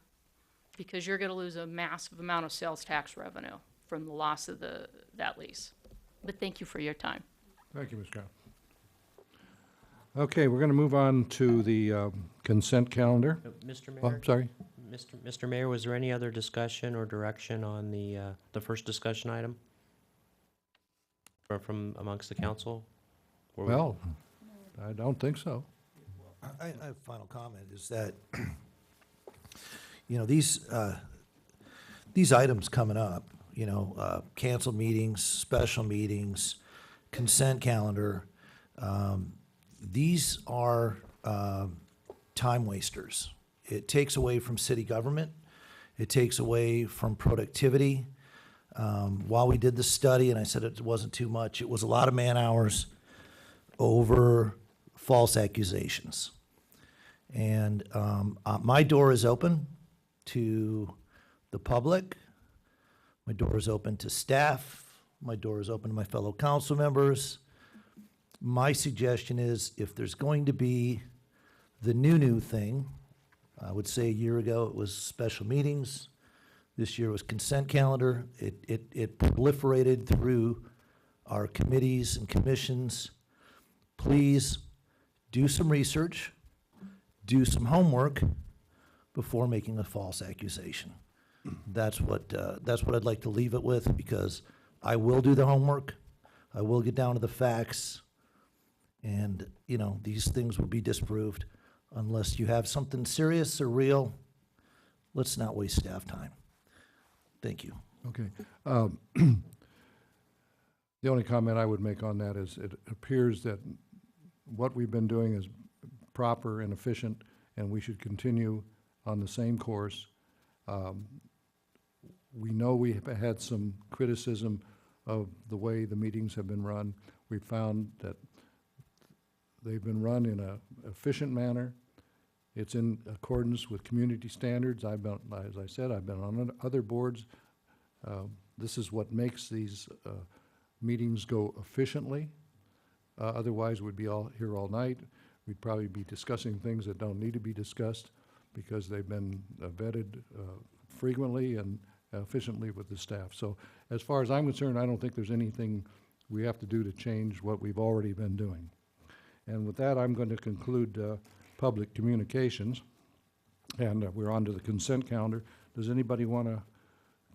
because you're going to lose a massive amount of sales tax revenue from the loss of that lease. But thank you for your time. Thank you, Ms. Cow. Okay, we're going to move on to the consent calendar. Mr. Mayor? Oh, I'm sorry. Mr. Mayor, was there any other discussion or direction on the first discussion item? Or from amongst the council? Well, I don't think so. I have a final comment, is that, these items coming up, canceled meetings, special meetings, consent calendar, these are time wasters. It takes away from city government. It takes away from productivity. While we did the study, and I said it wasn't too much, it was a lot of man-hours over false accusations. And my door is open to the public. My door is open to staff. My door is open to my fellow council members. My suggestion is, if there's going to be the new thing, I would say a year ago it was special meetings. This year was consent calendar. It proliferated through our committees and commissions. Please do some research, do some homework before making a false accusation. That's what I'd like to leave it with, because I will do the homework. I will get down to the facts, and these things will be disproved. Unless you have something serious or real, let's not waste staff time. Thank you. Okay. The only comment I would make on that is it appears that what we've been doing is proper and efficient, and we should continue on the same course. We know we have had some criticism of the way the meetings have been run. We found that They've been run in a efficient manner. It's in accordance with community standards. As I said, I've been on other boards. This is what makes these meetings go efficiently. Otherwise, we'd be all here all night. We'd probably be discussing things that don't need to be discussed because they've been vetted frequently and efficiently with the staff. So as far as I'm concerned, I don't think there's anything we have to do to change what we've already been doing. And with that, I'm going to conclude public communications. And we're on to the consent calendar. Does anybody want to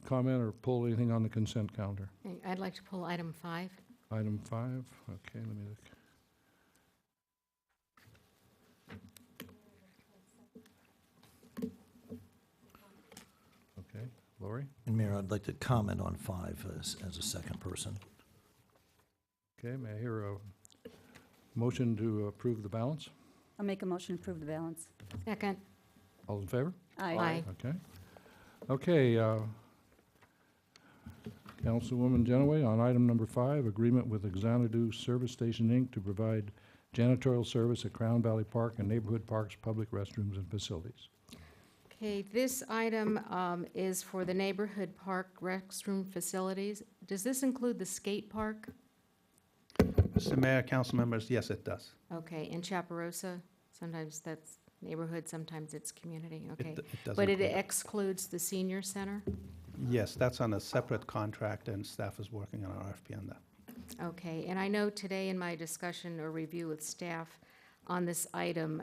comment or pull anything on the consent calendar? I'd like to pull item 5. Item 5, okay, let me look. Okay, Lori? And Mayor, I'd like to comment on 5 as a second person. Okay, may I hear a motion to approve the balance? I'll make a motion to approve the balance. Second. All in favor? Aye. Okay. Okay, Councilwoman Genoway, on item number 5, agreement with Xanadu Service Station, Inc. to provide janitorial service at Crown Valley Park and neighborhood parks, public restrooms, and facilities. Okay, this item is for the neighborhood park restroom facilities. Does this include the skate park? Mr. Mayor, council members, yes, it does. Okay, in Chaparosa, sometimes that's neighborhood, sometimes it's community, okay. It does But it include it. excludes the senior center? Yes, that's on a separate contract, and staff is working on an RFP on that. Okay, and I know today in my discussion or review with staff on this item,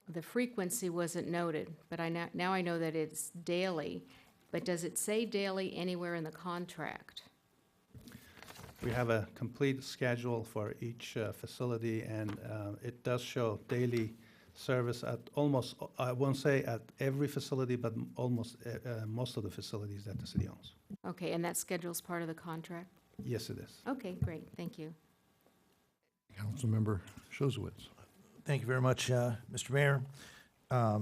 the frequency wasn't noted, but now I know that it's daily. But does it say daily anywhere in the contract? We have a complete schedule for each facility, and it does show daily service at almost, I won't say at every facility, but almost most of the facilities that the city owns. Okay, and that schedule's part of the contract? Yes, it is. Okay, great, thank you. Councilmember Szosowicz. Thank you very much, Mr. Mayor. I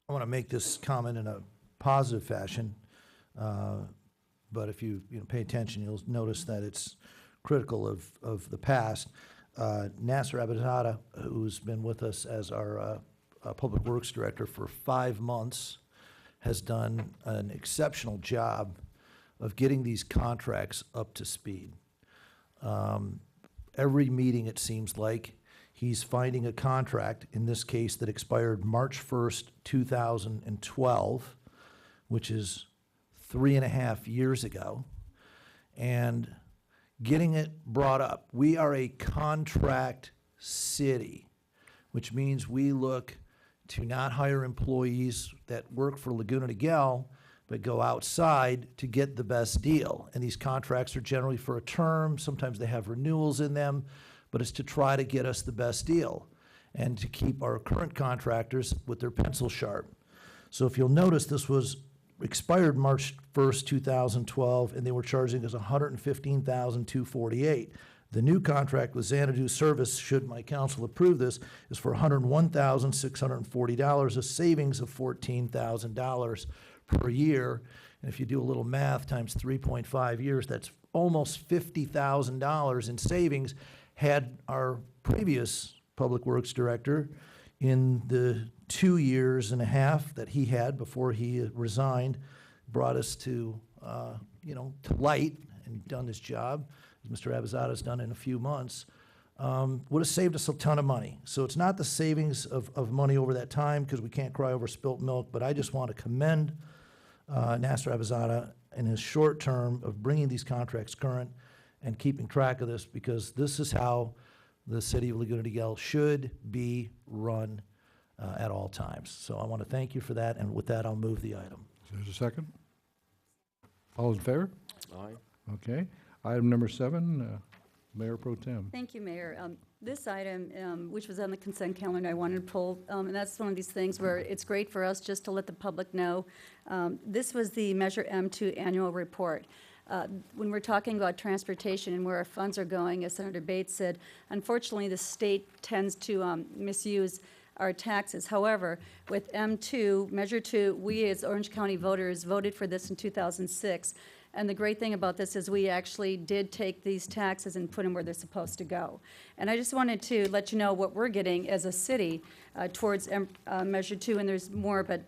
want to make this comment in a positive fashion, but if you pay attention, you'll notice that it's critical of the past. Nasser Abizadeh, who's been with us as our Public Works Director for 5 months, has done an exceptional job of getting these contracts up to speed. Every meeting, it seems like, he's finding a contract, in this case, that expired March 1st, 2012, which is 3.5 years ago, and getting it brought up. We are a contract city, which means we look to not hire employees that work for Laguna Niguel, but go outside to get the best deal. And these contracts are generally for a term. Sometimes they have renewals in them, but it's to try to get us the best deal and to keep our current contractors with their pencil sharp. So if you'll notice, this was expired March 1st, 2012, and they were charging us $115,248. The new contract with Xanadu Service, should my council approve this, is for $101,640, a savings of $14,000 per year. And if you do a little math times 3.5 years, that's almost $50,000 in savings. Had our previous Public Works Director, in the 2.5 years that he had before he resigned, brought us to light and done his job, as Mr. Abizadeh has done in a few months, would have saved us a ton of money. So it's not the savings of money over that time, because we can't cry over spilt milk, but I just want to commend Nasser Abizadeh in his short term of bringing these contracts current and keeping track of this, because this is how the city of Laguna Niguel should be run at all times. So I want to thank you for that, and with that, I'll move the item. There's a second? All in favor? Aye. Okay. Item number 7, Mayor Pro Tem. Thank you, Mayor. This item, which was on the consent calendar, I wanted to pull, and that's one of these things where it's great for us just to let the public know. This was the Measure M2 annual report. When we're talking about transportation and where our funds are going, as Senator Bates said, unfortunately, the state tends to misuse our taxes. However, with M2, Measure 2, we as Orange County voters voted for this in 2006. And the great thing about this is we actually did take these taxes and put them where they're supposed to go. And I just wanted to let you know what we're getting as a city towards Measure 2, and there's more, but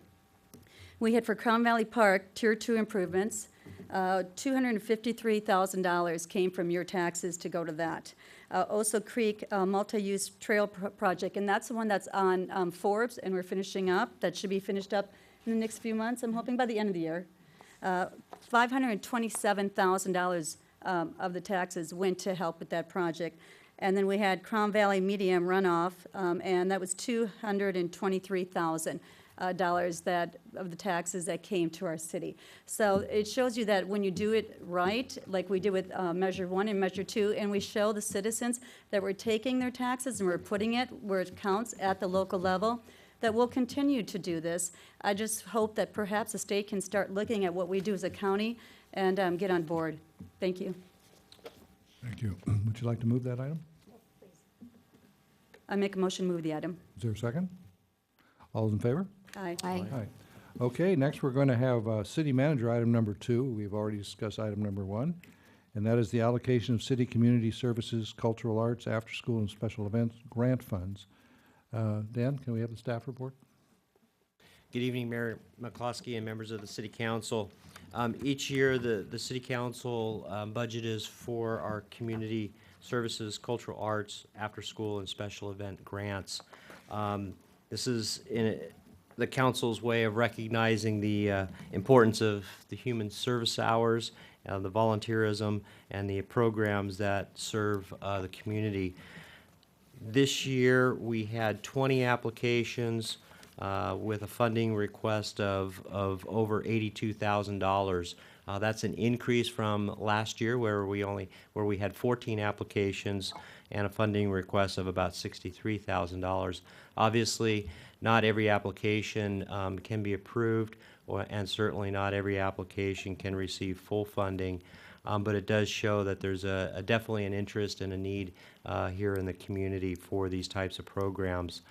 we had for Crown Valley Park, Tier 2 improvements, $253,000 came from your taxes to go to that. Oso Creek multi-use trail project, and that's the one that's on Forbes, and we're finishing up. That should be finished up in the next few months, I'm hoping by the end of the year. $527,000 of the taxes went to help with that project. And then we had Crown Valley Medium runoff, and that was $223,000 that of the taxes that came to our city. So it shows you that when you do it right, like we did with Measure 1 and Measure 2, and we show the citizens that we're taking their taxes and we're putting it where it counts at the local level, that we'll continue to do this. I just hope that perhaps the state can start looking at what we do as a county and get on board. Thank you. Thank you. Would you like to move that item? I make a motion to move the item. Is there a second? All those in favor? Aye. Aye. Aye. Okay, next we're going to have city manager item number 2. We've already discussed item number 1, and that is the allocation of city community services, cultural arts, after-school and special events grant funds. Dan, can we have the staff report? Good evening, Mayor McCloskey and members of the City Council. Each year, the City Council budget is for our community services, cultural arts, after-school, and special event grants. This is the Council's way of recognizing the importance of the human service hours, the volunteerism, and the programs that serve the community. This year, we had 20 applications with a funding request of over $82,000. That's an increase from last year where we had 14 applications and a funding request of about $63,000. Obviously, not every application can be approved, and certainly not every application can receive full funding. But it does show that there's definitely an interest and a need here in the community for these types of programs.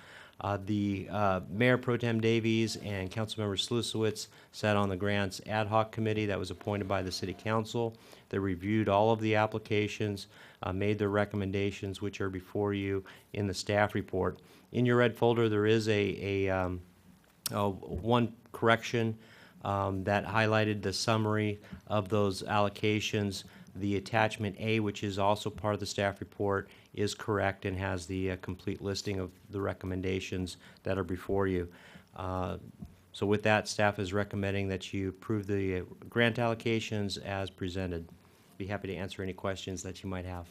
The Mayor Pro Tem Davies and Councilmember Slusowitz sat on the grants ad hoc committee that was appointed by the City Council. They reviewed all of the applications, made their recommendations, which are before you in the staff report. In your red folder, there is one correction that highlighted the summary of those allocations. The attachment A, which is also part of the staff report, is correct and has the complete listing of the recommendations that are before you. So with that, staff is recommending that you approve the grant allocations as presented. Be happy to answer any questions that you might have.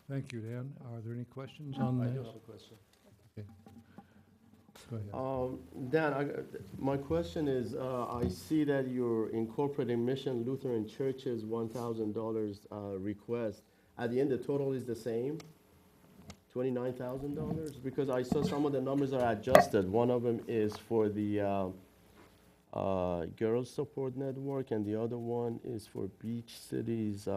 Thank you, Dan. Are there any questions on this? I do have a question. Okay. Go ahead. Dan, my question is, I see that you're incorporating Mission Lutheran Church's $1,000 request. At the end, the total is the same, $29,000? Because I saw some of the numbers are adjusted. One of them is for the Girls Support Network, and the other one is for Beach Cities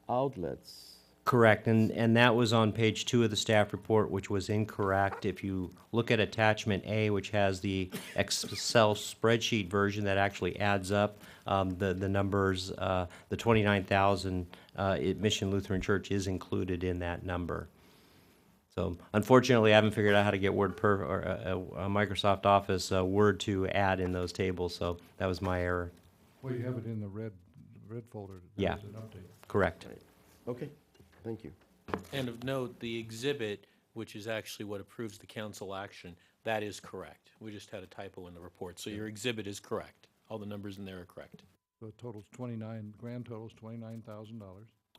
outlets. Correct, and that was on page 2 of the staff report, which was incorrect. If you look at attachment A, which has the Excel spreadsheet version that actually adds up the numbers, the 29,000, Mission Lutheran Church is included in that number. So unfortunately, I haven't figured out how to get Microsoft Office Word to add in those tables, so that was my error. Well, you have it in the red folder. Yeah, There's an update. correct. Right. Okay, thank you. And of note, the exhibit, which is actually what approves the council action, that is correct. We just had a typo in the report, so your exhibit is correct. All the numbers in there are correct. So the total's grand total's $29,000.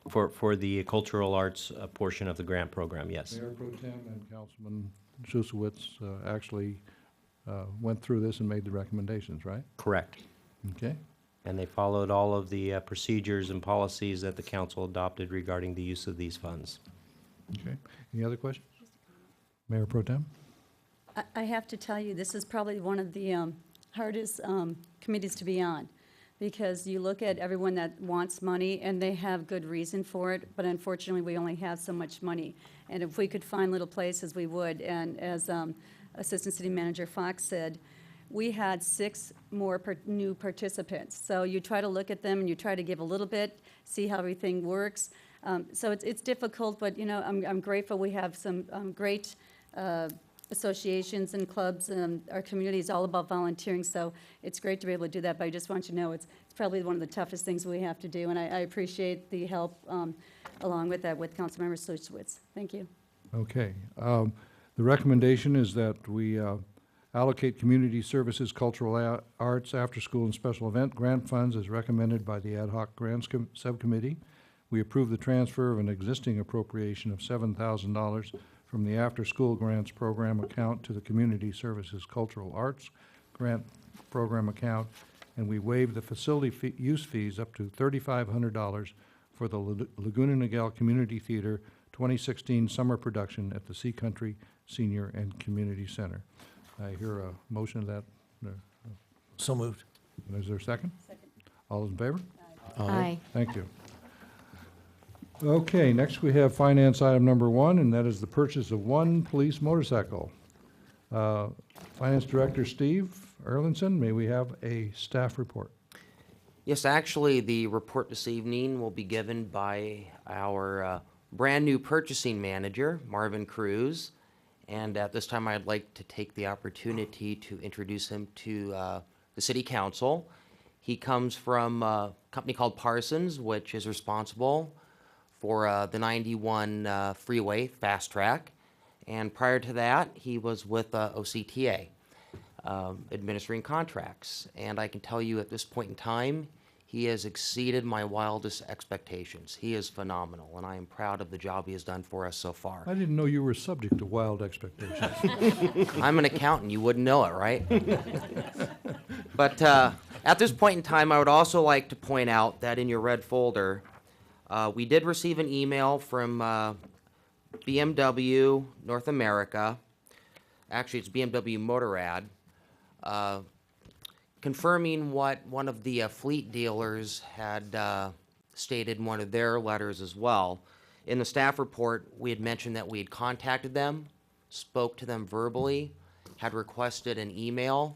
For the cultural arts portion of the grant program, yes. Mayor Pro Tem and Councilman Slusowitz actually went through this and made the recommendations, right? Correct. Okay. And they followed all of the procedures and policies that the council adopted regarding the use of these funds. Okay. Any other questions? Mayor Pro Tem? I have to tell you, this is probably one of the hardest committees to be on, because you look at everyone that wants money, and they have good reason for it, but unfortunately, we only have so much money. And if we could find little places, we would. And as Assistant City Manager Fox said, we had 6 more new participants. So you try to look at them and you try to give a little bit, see how everything works. So it's difficult, but you know, I'm grateful we have some great associations and clubs, and our community is all about volunteering, so it's great to be able to do that, but I just want you to know it's probably one of the toughest things we have to do, and I appreciate the help along with that with Councilmember Slushwitz. Thank you. Okay. The recommendation is that we allocate community services, cultural arts, after-school and special event grant funds as recommended by the Ad hoc Grants Subcommittee. We approve the transfer of an existing appropriation of $7,000 from the after-school grants program account to the community services cultural arts grant program account, and we waive the facility use fees up to $3,500 for the Laguna Niguel Community Theater 2016 summer production at the Sea Country Senior and Community Center. I hear a motion of that. So moved. Is there a second? Second. All those in favor? Aye. Thank you. Okay, next we have finance item number 1, and that is the purchase of 1 police motorcycle. Finance Director Steve Erlinson, may we have a staff report? Yes, actually, the report this evening will be given by our brand-new purchasing manager, Marvin Cruz. And at this time, I'd like to take the opportunity to introduce him to the City Council. He comes from a company called Parsons, which is responsible for the 91 freeway fast track. And prior to that, he was with OCTA, administering contracts. And I can tell you at this point in time, he has exceeded my wildest expectations. He is phenomenal, and I am proud of the job he has done for us so far. I didn't know you were subject to wild expectations. I'm an accountant, you wouldn't know it, right? But at this point in time, I would also like to point out that in your red folder, we did receive an email from BMW North America. Actually, it's BMW Motorrad, confirming what one of the fleet dealers had stated in one of their letters as well. In the staff report, we had mentioned that we had contacted them, spoke to them verbally, had requested an email,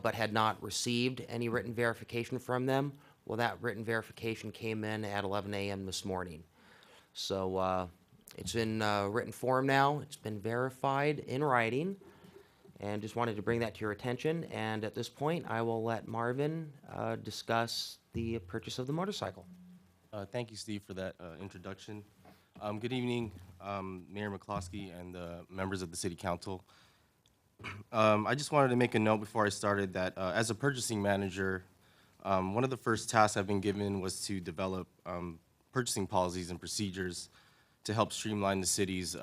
but had not received any written verification from them. Well, that written verification came in at 11 a.m. this morning. So it's in written form now. It's been verified in writing. And just wanted to bring that to your attention. And at this point, I will let Marvin discuss the purchase of the motorcycle. Thank you, Steve, for that introduction. Good evening, Mayor McCloskey and the members of the City Council. I just wanted to make a note before I started that as a purchasing manager, one of the first tasks I've been given was to develop purchasing policies and procedures to help streamline the city's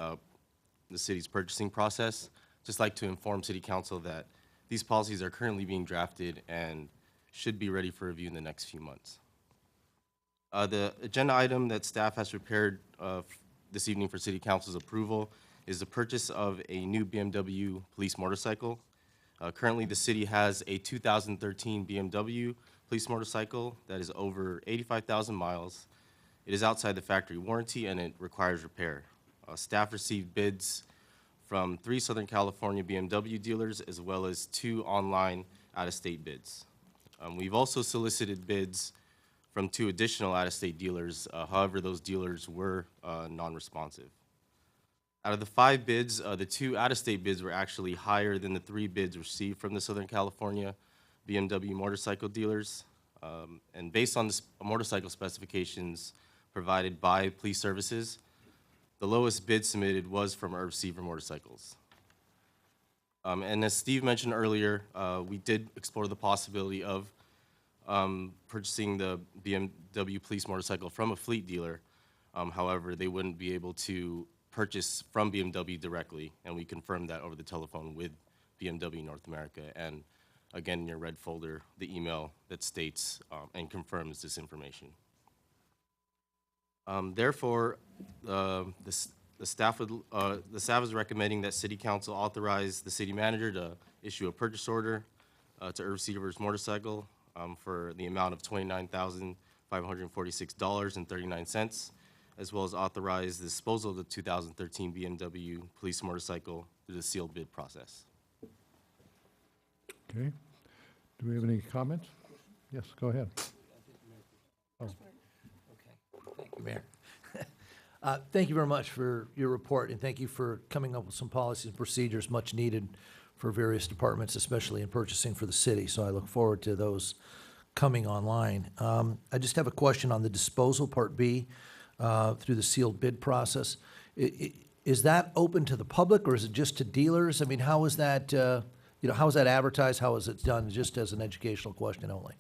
purchasing process. Just like to inform City Council that these policies are currently being drafted and should be ready for review in the next few months. The agenda item that staff has prepared this evening for City Council's approval is the purchase of a new BMW police motorcycle. Currently, the city has a 2013 BMW police motorcycle that is over 85,000 miles. It is outside the factory warranty and it requires repair. Staff received bids from 3 Southern California BMW dealers as well as 2 online out-of-state bids. We've also solicited bids from 2 additional out-of-state dealers. However, those dealers were non-responsive. Out of the 5 bids, the 2 out-of-state bids were actually higher than the 3 bids received from the Southern California BMW motorcycle dealers. And based on the motorcycle specifications provided by Police Services, the lowest bid submitted was from Irv Seaver Motorcycles. And as Steve mentioned earlier, we did explore the possibility of purchasing the BMW police motorcycle from a fleet dealer. However, they wouldn't be able to purchase from BMW directly, and we confirmed that over the telephone with BMW North America. And again, in your red folder, the email that states and confirms this information. Therefore, the staff is recommending that City Council authorize the city manager to issue a purchase order to Irv Seaver's motorcycle for the amount of $29,546.39, as well as authorize the disposal of the 2013 BMW police motorcycle through the sealed bid process. Okay. Do we have any comments? Yes, go ahead. Oh. Thank you, Mayor. Thank you very much for your report, and thank you for coming up with some policies and procedures much needed for various departments, especially in purchasing for the city. So I look forward to those coming online. I just have a question on the disposal, Part B, through the sealed bid process. Is that open to the public, or is it just to dealers? I mean, how is that, how is that advertised? How is it done? Just as an educational question only.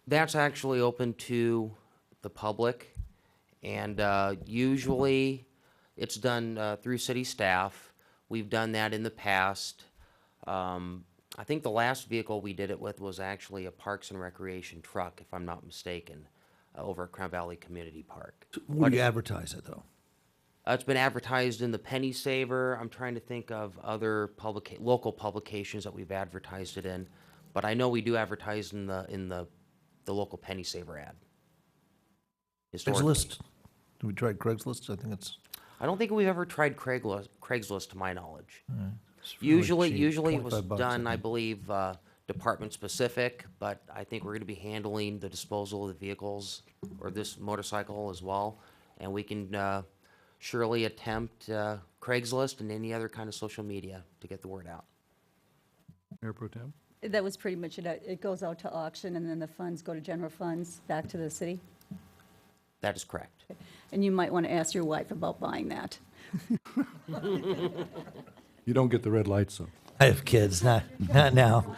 That's actually open to the public, and usually it's done through city staff. We've done that in the past. I think the last vehicle we did it with was actually a Parks and Recreation truck, if I'm not mistaken, over at Crown Valley Community Park. Where do you advertise it, though? It's been advertised in the Penny Saver. I'm trying to think of other local publications that we've advertised it in, but I know we do advertise in the local Penny Saver ad. Craigslist? Have we tried Craigslist? I don't think we've ever tried Craigslist to my knowledge. It's really Usually cheap, it was 25 bucks, done, I I think. believe, department specific, but I think we're gonna be handling the disposal of the vehicles or this motorcycle as well. And we can surely attempt Craigslist and any other kind of social media to get the word out. Mayor Pro Tem? That was pretty much it. It goes out to auction, and then the funds go to general funds, back to the city. That is correct. And you might want to ask your wife about buying that. You don't get the red lights, though. I have kids, not now.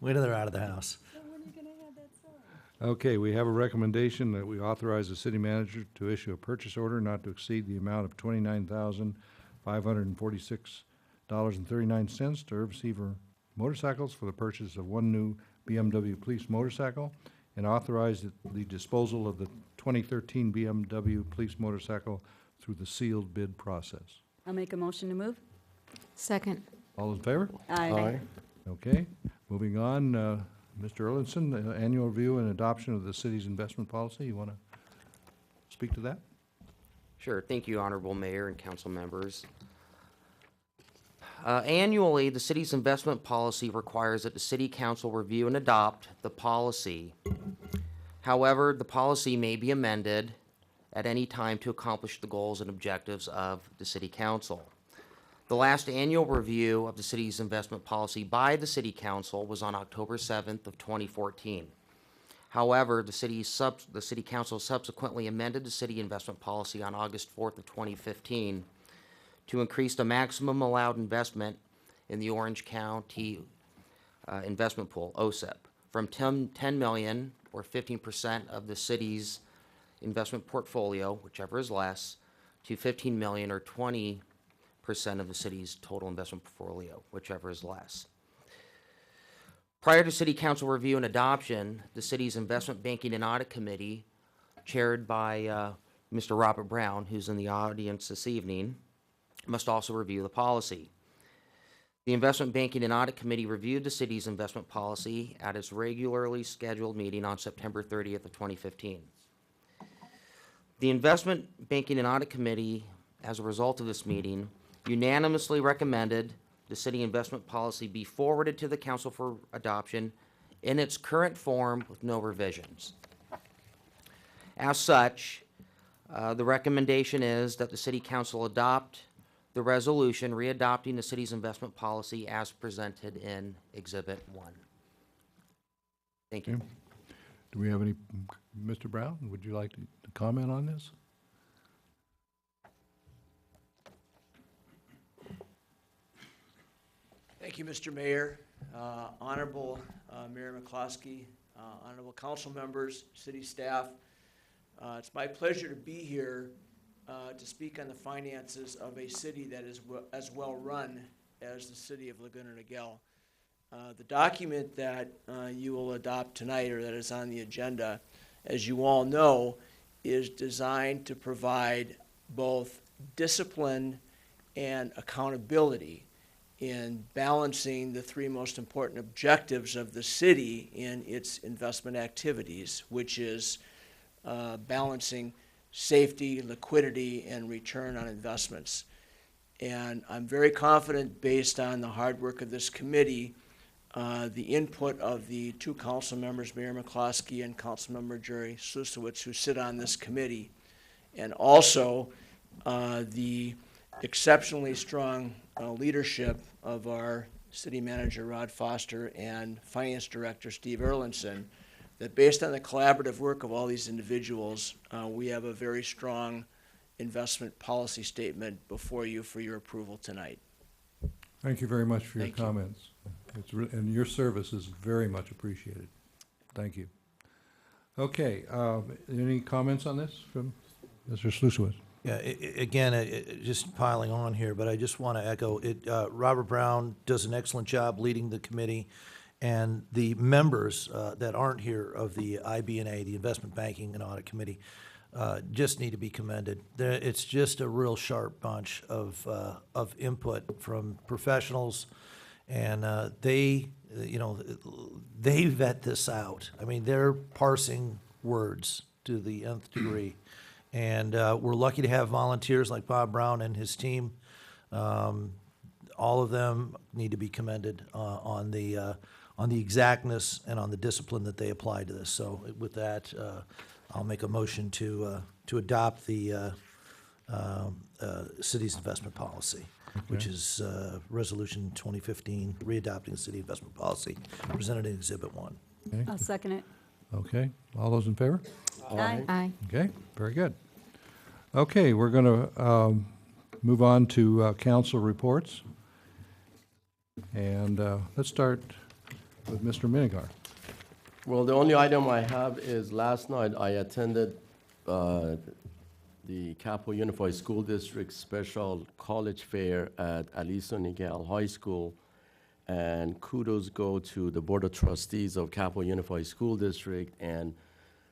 Wait till they're out of the house. Okay, we have a recommendation that we authorize the city manager to issue a purchase order not to exceed the amount of $29,546.39 to Herb Seaver Motorcycles for the purchase of one new BMW police motorcycle, and authorize the disposal of the 2013 BMW police motorcycle through the sealed bid process. I'll make a motion to move. Second. All in favor? Aye. Okay, moving on, Mr. Erlinson, annual review and adoption of the city's investment policy. You want to speak to that? Sure. Thank you, Honorable Mayor and council members. Annually, the city's investment policy requires that the city council review and adopt the policy. However, the policy may be amended at any time to accomplish the goals and objectives of the city council. The last annual review of the city's investment policy by the city council was on October 7th of 2014. However, the city council subsequently amended the city investment policy on August 4th of 2015 to increase the maximum allowed investment in the Orange County investment pool, OSIP, from 10 million or 15% of the city's investment portfolio, whichever is less, to 15 million or 20% of the city's total investment portfolio, whichever is less. Prior to City Council review and adoption, the city's Investment Banking and Audit Committee, chaired by Mr. Robert Brown, who's in the audience this evening, must also review the policy. The Investment Banking and Audit Committee reviewed the city's investment policy at its regularly scheduled meeting on September 30th of 2015. The Investment Banking and Audit Committee, as a result of this meeting, unanimously recommended the city investment policy be forwarded to the council for adoption in its current form with no revisions. As such, the recommendation is that the city council adopt the resolution readopting the city's investment policy as presented in Exhibit 1. Thank you. Okay. Do we have any, Mr. Brown, would you like to comment on this? Thank you, Mr. Mayor, Honorable Mayor McCloskey, Honorable council members, city staff. It's my pleasure to be here to speak on the finances of a city that is as well run as the city of Laguna Niguel. The document that you will adopt tonight, or that is on the agenda, as you all know, is designed to provide both discipline and accountability in balancing the three most important objectives of the city in its investment activities, which is balancing safety, liquidity, and return on investments. And I'm very confident, based on the hard work of this committee, the input of the two council members, Mayor McCloskey and Councilmember Jerry Susowitz, who sit on this committee, and also the exceptionally strong leadership of our city manager, Rod Foster, and finance director, Steve Erlinson, that based on the collaborative work of all these individuals, we have a very strong investment policy statement before you for your approval tonight. Thank you very much for your Thank you. comments. And your service is very much appreciated. Thank you. Okay, any comments on this from Mr. Schlusowitz? Yeah, again, just piling on here, but I just want to echo it. Robert Brown does an excellent job leading the committee, and the members that aren't here of the IB&A, the Investment Banking and Audit Committee, just need to be commended. It's just a real sharp bunch of input from professionals, and they vet this out. I mean, they're parsing words to the nth degree. And we're lucky to have volunteers like Bob Brown and his team. All of them need to be commended on the exactness and on the discipline that they apply to this. So with that, I'll make a motion to adopt the city's investment policy, which is Resolution 2015, readopting the city investment policy, presented in Exhibit 1. Okay. I'll second it. Okay, all those in favor? Aye. Aye. Okay, very good. Okay, we're going to move on to council reports. And let's start with Mr. Minigar. Well, the only item I have is last night I attended the Capo Unified School District Special College Fair at Aliso Niguel High School. And kudos go to the Board of Trustees of Capo Unified School District and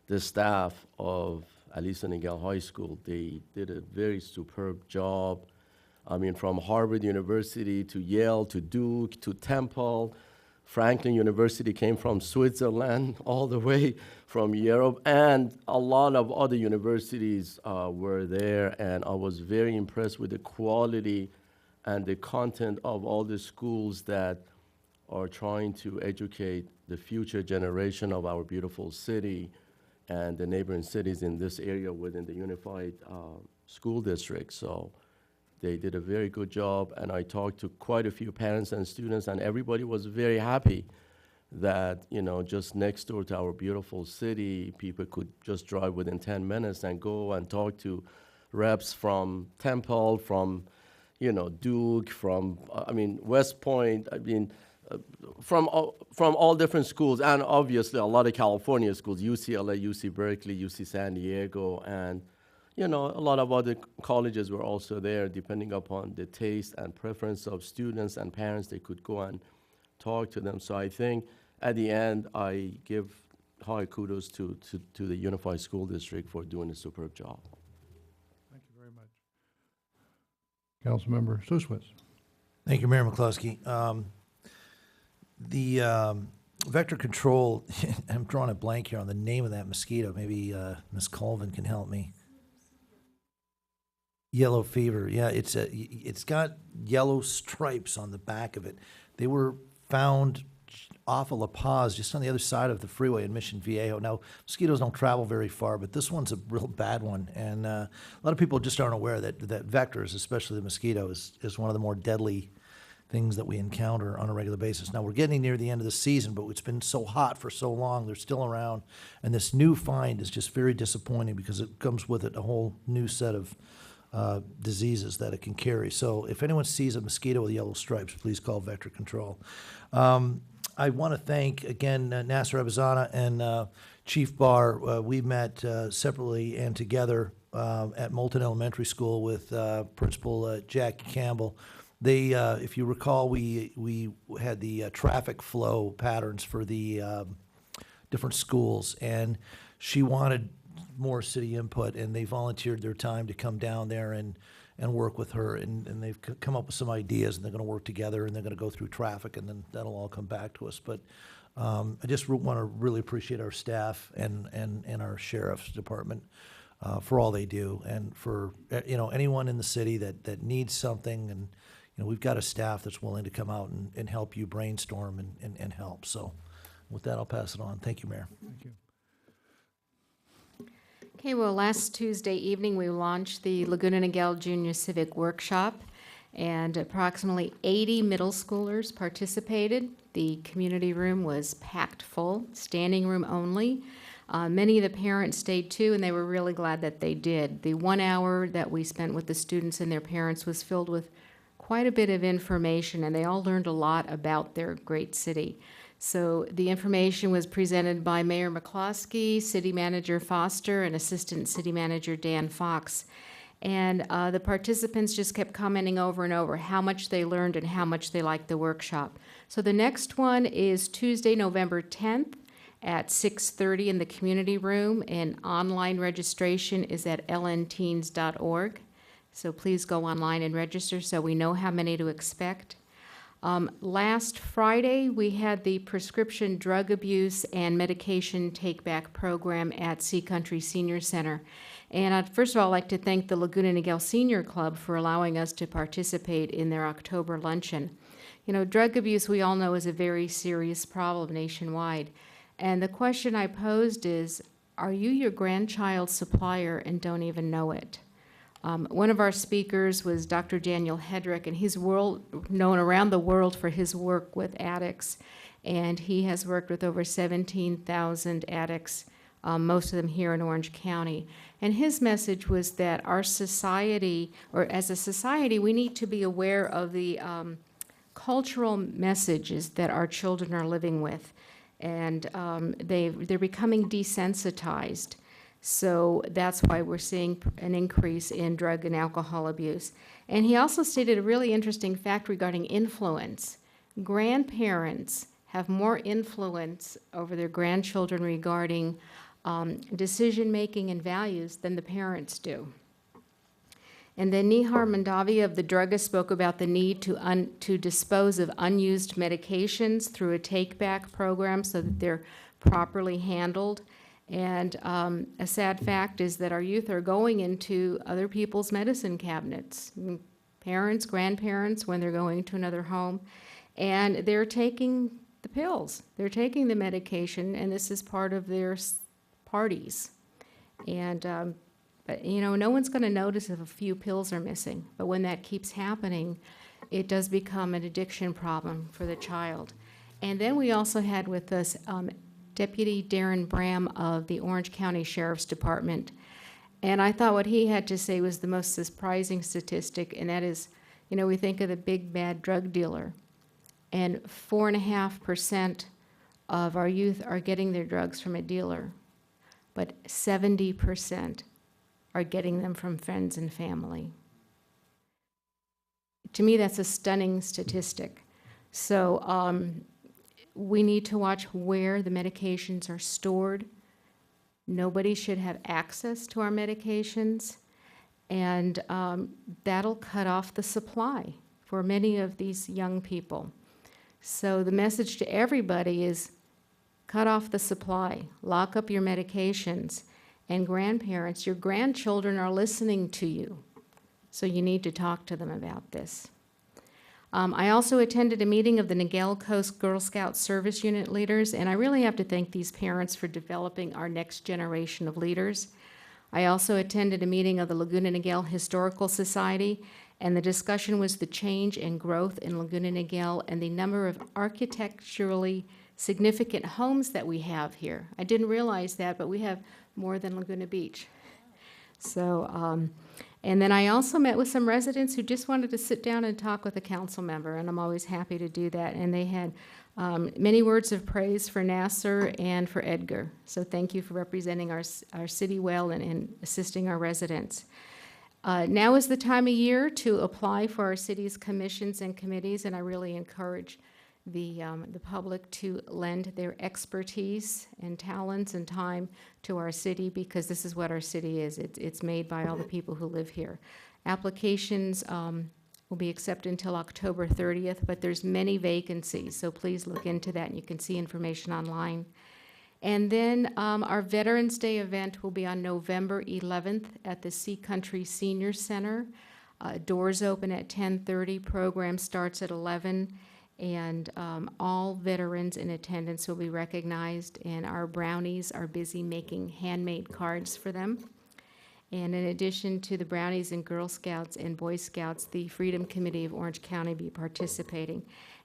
the staff of Aliso Niguel High School. They did a very superb job. I mean, from Harvard University to Yale to Duke to Temple. Franklin University came from Switzerland all the way from Europe, and a lot of other universities were there, and I was very impressed with the quality and the content of all the schools that are trying to educate the future generation of our beautiful city and the neighboring cities in this area within the Unified School District. So they did a very good job, and I talked to quite a few parents and students, and everybody was very happy that, you know, just next door to our beautiful city, people could just drive within 10 minutes and go and talk to reps from Temple, from, you know, Duke, from, West Point, from all different schools, and obviously a lot of California schools, UCLA, UC Berkeley, UC San Diego, and, you know, a lot of other colleges were also there. Depending upon the taste and preference of students and parents, they could go and talk to them. So I think at the end, I give high kudos to the Unified School District for doing a superb job. Thank you very much. Councilmember Suswitz. Thank you, Mayor McCluskey. The vector control, I'm drawing a blank here on the name of that mosquito. Maybe Ms. Colvin can help me. Yellow fever, yeah, it's got yellow stripes on the back of it. They were found off of La Paz, just on the other side of the freeway in Mission Viejo. Now, mosquitoes don't travel very far, but this one's a real bad one. And a lot of people just aren't aware that vectors, especially the mosquito, is one of the more deadly things that we encounter on a regular basis. Now, we're getting near the end of the season, but it's been so hot for so long, they're still around. And this new find is just very disappointing because it comes with it a whole new set of diseases that it can carry. So if anyone sees a mosquito with yellow stripes, please call Vector Control. I want to thank, again, Nasser Abazana and Chief Barr. We met separately and together at Moulton Elementary School with Principal Jackie Campbell. They, if you recall, we had the traffic flow patterns for the different schools, and she wanted more city input, and they volunteered their time to come down there and work with her, and they've come up with some ideas, and they're going to work together, and they're going to go through traffic, and then that'll all come back to us. But I just want to really appreciate our staff and our sheriff's department for all they do, and for anyone in the city that needs something, and we've got a staff that's willing to come out and help you brainstorm and help. So with that, I'll pass it on. Thank you, Mayor. Thank you. Okay, well, last Tuesday evening, we launched the Laguna Niguel Junior Civic Workshop, and approximately 80 middle schoolers participated. The community room was packed full, standing room only. Many of the parents stayed too, and they were really glad that they did. The 1 hour that we spent with the students and their parents was filled with quite a bit of information, and they all learned a lot about their great city. So the information was presented by Mayor McCloskey, City Manager Foster, and Assistant City Manager Dan Fox. And the participants just kept commenting over and over how much they learned and how much they liked the workshop. So the next one is Tuesday, November 10th at 6:30 in the community room, and online registration is at lnteens.org. So please go online and register so we know how many to expect. Last Friday, we had the Prescription Drug Abuse and Medication Take-Back Program at Sea Country Senior Center. And I'd first of all like to thank the Laguna Niguel Senior Club for allowing us to participate in their October luncheon. Drug abuse, we all know, is a very serious problem nationwide. And the question I posed is, are you your grandchild's supplier and don't even know it? One of our speakers was Dr. Daniel Hedrick, and he's known around the world for his work with addicts, and he has worked with over 17,000 addicts, most of them here in Orange County. And his message was that our society, or as a society, we need to be aware of the cultural messages that our children are living with, and they're becoming desensitized. So that's why we're seeing an increase in drug and alcohol abuse. And he also stated a really interesting fact regarding influence. Grandparents have more influence over their grandchildren regarding decision-making and values than the parents do. And then Nihar Mandavi of The Druggist spoke about the need to dispose of unused medications through a take-back program so that they're properly handled. And a sad fact is that our youth are going into other people's medicine cabinets, parents, grandparents, when they're going to another home, and they're taking the pills. They're taking the medication, and this is part of their parties. And, but, no one's going to notice if a few pills are missing. But when that keeps happening, it does become an addiction problem for the child. And then we also had with us Deputy Darren Bram of the Orange County Sheriff's Department. And I thought what he had to say was the most surprising statistic, and that is, we think of the big bad drug dealer, and 4.5% of our youth are getting their drugs from a dealer, but 70% are getting them from friends and family. To me, that's a stunning statistic. So, we need to watch where the medications are stored. Nobody should have access to our medications, and that'll cut off the supply for many of these young people. So the message to everybody is cut off the supply, lock up your medications, and grandparents, your grandchildren are listening to you, so you need to talk to them about this. I also attended a meeting of the Niguel Coast Girl Scout Service Unit leaders, and I really have to thank these parents for developing our next generation of leaders. I also attended a meeting of the Laguna Niguel Historical Society, and the discussion was the change and growth in Laguna Niguel and the number of architecturally significant homes that we have here. I didn't realize that, but we have more than Laguna Beach. So, and then I also met with some residents who just wanted to sit down and talk with a council member, and I'm always happy to do that. And they had many words of praise for Nasser and for Edgar. So thank you for representing our city well and assisting our residents. Now is the time of year to apply for our city's commissions and committees, and I really encourage the public to lend their expertise and talents and time to our city, because this is what our city is. It's made by all the people who live here. Applications will be accepted until October 30th, but there's many vacancies, so please look into that, and you can see information online. And then our Veterans Day event will be on November 11th at the Sea Country Senior Center. Doors open at 10:30, program starts at 11, and all veterans in attendance will be recognized, and our brownies are busy making handmade cards for them. And in addition to the brownies and Girl Scouts and Boy Scouts, the Freedom Committee of Orange County will be participating.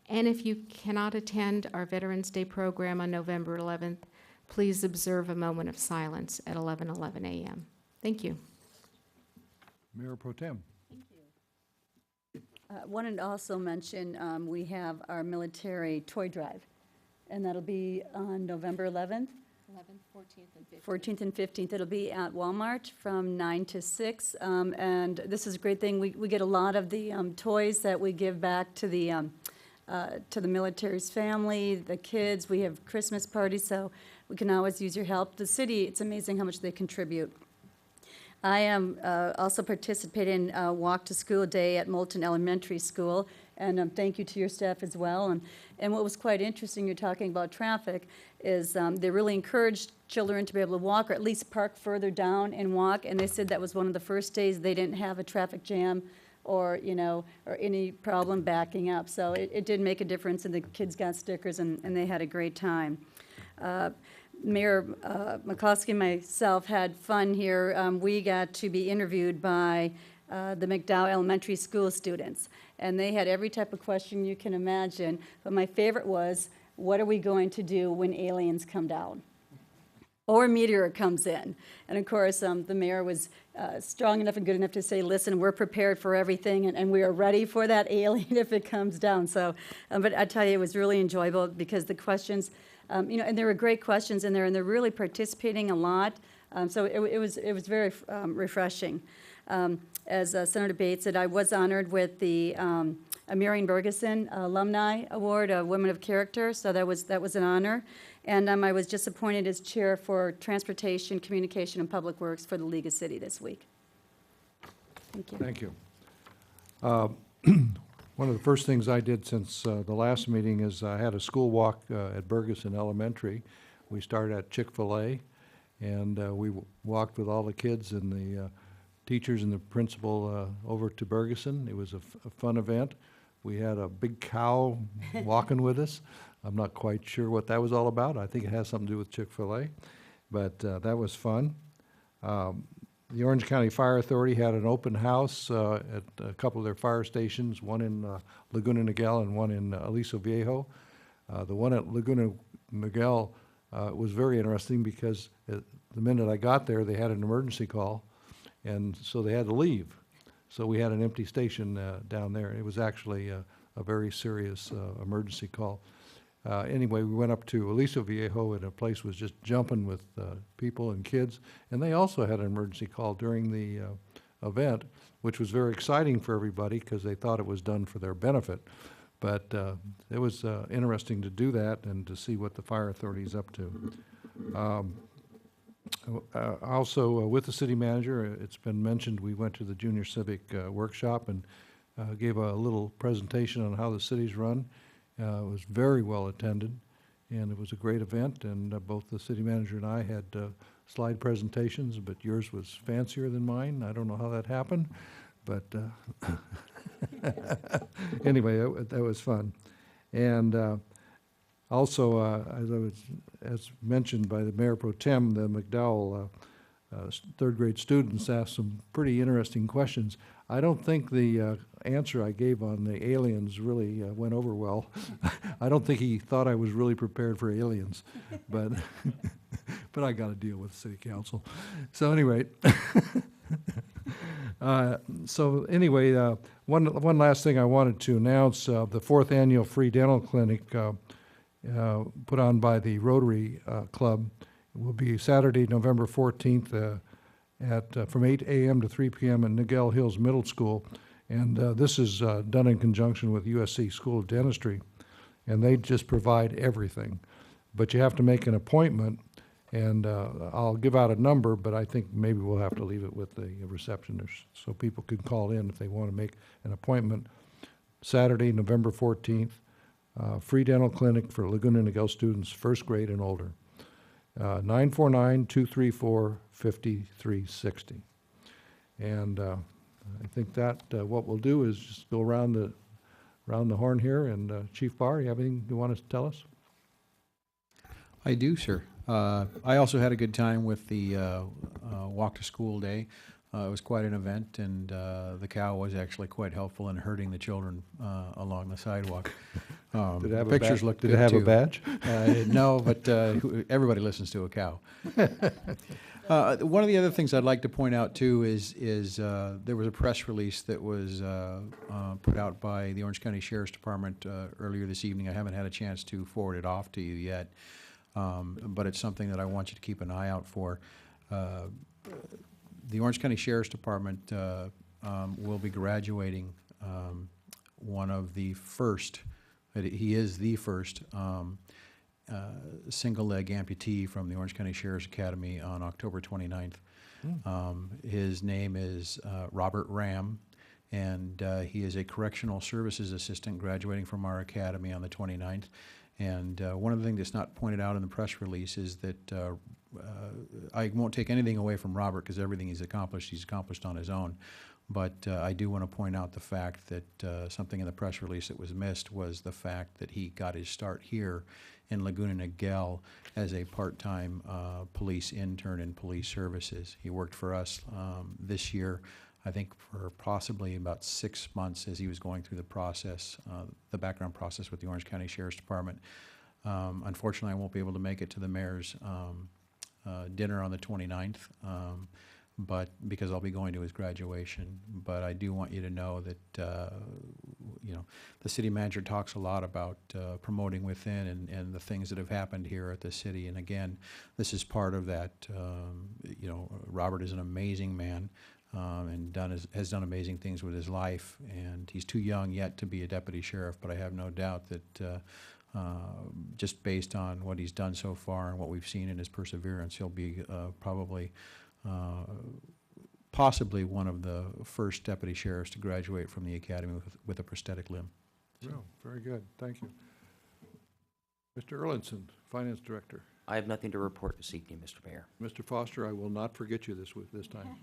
And if you cannot attend our Veterans Day program on November 11th, please observe a moment of silence at 11:11 a.m. Thank you. Mayor Pro Tem. Wanted to also mention, we have our military toy drive, and that'll be on November 11th. 11th, 14th, and 15th. 14th and 15th. It'll be at Walmart from 9 to 6. And this is a great thing. We get a lot of the toys that we give back to the military's family, the kids. We have Christmas parties, so we can always use your help. The city, it's amazing how much they contribute. I am also participating in Walk to School Day at Moulton Elementary School, and thank you to your staff as well. And what was quite interesting, you're talking about traffic, is they really encouraged children to be able to walk or at least park further down and walk, and they said that was one of the first days they didn't have a traffic jam or, you know, or any problem backing up. So it did make a difference, and the kids got stickers, and they had a great time. Mayor McCloskey and myself had fun here. We got to be interviewed by the McDowell Elementary School students, and they had every type of question you can imagine. But my favorite was, what are we going to do when aliens come down? Or a meteor comes in. And of course, the mayor was strong enough and good enough to say, listen, we're prepared for everything, and we are ready for that alien if it comes down. So, but I tell you, it was really enjoyable because the questions, you know, and there were great questions in there, and they're really participating a lot. So it was very refreshing. As Senator Bates said, I was honored with the Marion Bergeson Alumni Award, Women of Character, so that was an honor. And I was just appointed as chair for Transportation, Communication, and Public Works for the League of Cities this week. Thank you. Thank you. One of the first things I did since the last meeting is I had a school walk at Bergeson Elementary. We started at Chick-fil-A, and we walked with all the kids and the teachers and the principal over to Bergeson. It was a fun event. We had a big cow walking with us. I'm not quite sure what that was all about. I think it has something to do with Chick-fil-A, but that was fun. The Orange County Fire Authority had an open house at a couple of their fire stations, one in Laguna Niguel and one in Aliso Viejo. The one at Laguna Niguel was very interesting because the minute I got there, they had an emergency call, and so they had to leave. So we had an empty station down there. It was actually a very serious emergency call. Anyway, we went up to Aliso Viejo, and the place was just jumping with people and kids. And they also had an emergency call during the event, which was very exciting for everybody because they thought it was done for their benefit. But it was interesting to do that and to see what the fire authority is up to. Also, with the city manager, it's been mentioned, we went to the Junior Civic Workshop and gave a little presentation on how the city's run. It was very well attended, and it was a great event, and both the city manager and I had slide presentations, but yours was fancier than mine. I don't know how that happened, but anyway, that was fun. And also, as mentioned by the Mayor Pro Tem, the McDowell third grade students asked some pretty interesting questions. I don't think the answer I gave on the aliens really went over well. I don't think he thought I was really prepared for aliens, but but I got to deal with the city council. So anyway, one last thing I wanted to announce: the fourth annual free dental clinic put on by the Rotary Club will be Saturday, November 14th. From 8 a.m. to 3 p.m. at Niguel Hills Middle School. And this is done in conjunction with USC School of Dentistry. And they just provide everything. But you have to make an appointment, and I'll give out a number, but I think maybe we'll have to leave it with the receptionist so people can call in if they want to make an appointment. Saturday, November 14th, free dental clinic for Laguna Niguel students, first grade and older. 949-234-5360. And I think that what we'll do is just go around the horn here. And Chief Barr, you have anything you want to tell us? I do, sir. I also had a good time with the walk to school day. It was quite an event, and the cow was actually quite helpful in herding the children along the sidewalk. Did it have Pictures a looked Did good it have too. a badge? No, but everybody listens to a cow. One of the other things I'd like to point out too is there was a press release that was put out by the Orange County Sheriff's Department earlier this evening. I haven't had a chance to forward it off to you yet, but it's something that I want you to keep an eye out for. The Orange County Sheriff's Department will be graduating one of the first, he is the first single-leg amputee from the Orange County Sheriff's Academy on October 29th. His name is Robert Ram, and he is a correctional services assistant graduating from our academy on the 29th. And one of the things that's not pointed out in the press release is that I won't take anything away from Robert, because everything he's accomplished on his own. But I do want to point out the fact that something in the press release that was missed was the fact that he got his start here in Laguna Niguel as a part-time police intern in police services. He worked for us this year, I think for possibly about 6 months as he was going through the process, the background process with the Orange County Sheriff's Department. Unfortunately, I won't be able to make it to the mayor's dinner on the 29th, but because I'll be going to his graduation. But I do want you to know that you know, the city manager talks a lot about promoting within and the things that have happened here at the city. And again, this is part of that. You know, Robert is an amazing man. And has done amazing things with his life, and he's too young yet to be a deputy sheriff, but I have no doubt that just based on what he's done so far and what we've seen in his perseverance, he'll be probably possibly one of the first deputy sheriffs to graduate from the academy with a prosthetic limb. So. Oh, very good, thank you. Mr. Erlandson, Finance Director. I have nothing to report this evening, Mr. Mayor. Mr. Foster, I will not forget you this time.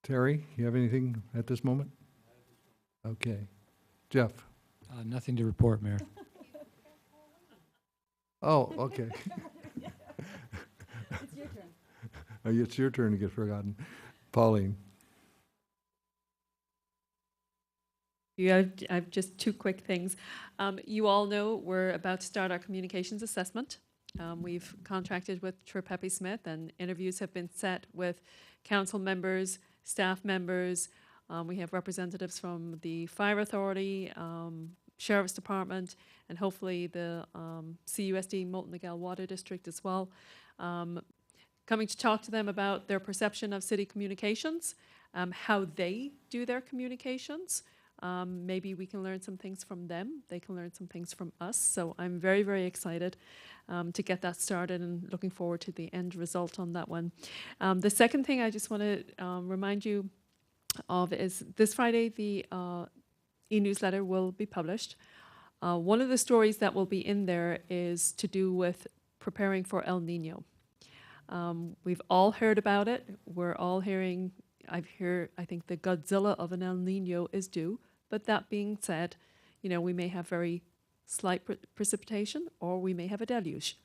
Terry, you have anything at this moment? Okay. Jeff? Nothing to report, Mayor. Oh, okay. It's your turn. It's your turn to get forgotten. Pauline? I have just two quick things. You all know we're about to start our communications assessment. We've contracted with Tripepi Smith, and interviews have been set with council members, staff members. We have representatives from the Fire Authority, Sheriff's Department, and hopefully the CUSD Molten Niguel Water District as well. Coming to talk to them about their perception of city communications, how they do their communications. Maybe we can learn some things from them. They can learn some things from us. So I'm very, very excited to get that started and looking forward to the end result on that one. The second thing I just want to remind you of is this Friday, the e-newsletter will be published. One of the stories that will be in there is to do with preparing for El Nino. We've all heard about it. We're all hearing, I think the Godzilla of an El Nino is due. But that being said, you know, we may have very slight precipitation or we may have a deluge.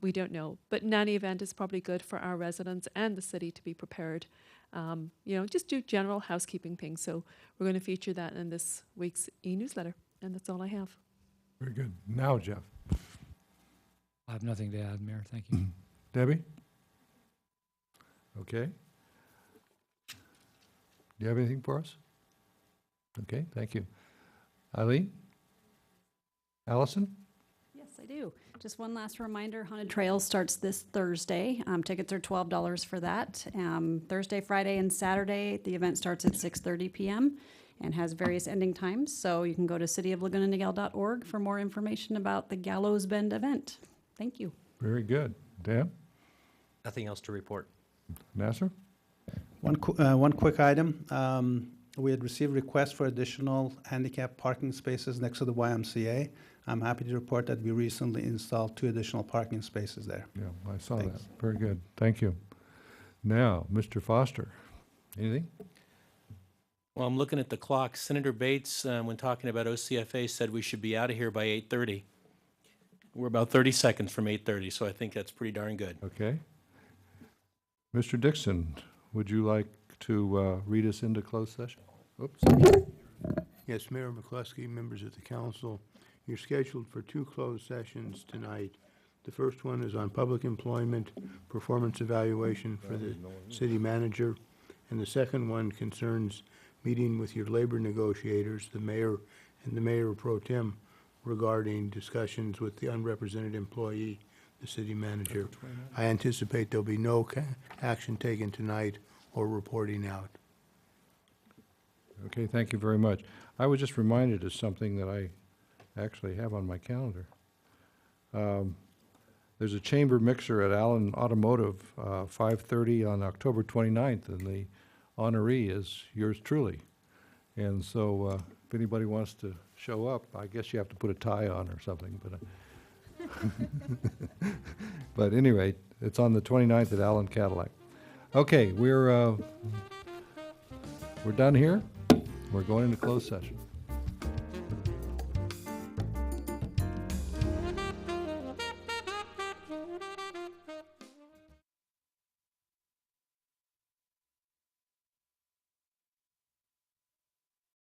We don't know. But in any event, it's probably good for our residents and the city to be prepared. You know, just do general housekeeping things. So we're going to feature that in this week's e-newsletter. And that's all I have. Very good. Now, Jeff. I have nothing to add, Mayor. Thank you. Debbie? Okay. Do you have anything for us? Okay, thank you. Eileen? Allison? Yes, I do. Just one last reminder, Haunted Trails starts this Thursday. Tickets are $12 for that. Thursday, Friday, and Saturday, the event starts at 6:30 p.m. and has various ending times. So you can go to cityoflagunaniguel.org for more information about the Gallows Bend event. Thank you. Very good. Dan? Nothing else to report. Nasser? One quick item. We had received requests for additional handicap parking spaces next to the YMCA. I'm happy to report that we recently installed 2 additional parking spaces there. Yeah, I saw Thanks. that. Very good. Thank you. Now, Mr. Foster, anything? Well, I'm looking at the clock. Senator Bates, when talking about OCFA, said we should be out of here by 8:30. We're about 30 seconds from 8:30, so I think that's pretty darn good. Okay. Mr. Dixon, would you like to read us into closed session? Oops. Yes, Mayor McCluskey, members of the council, you're scheduled for 2 closed sessions tonight. The first one is on public employment, performance evaluation for the city manager, and the second one concerns meeting with your labor negotiators, the mayor and the mayor pro tem, regarding discussions with the unrepresented employee, the city manager. I anticipate there'll be no action taken tonight or reporting out. Okay, thank you very much. I was just reminded of something that I actually have on my calendar. There's a chamber mixer at Allen Automotive, 5:30 on October 29th, and the honoree is yours truly. And so if anybody wants to show up, I guess you have to put a tie on or something. But at any rate, it's on the 29th at Allen Cadillac. Okay, we're done here. We're going into closed session.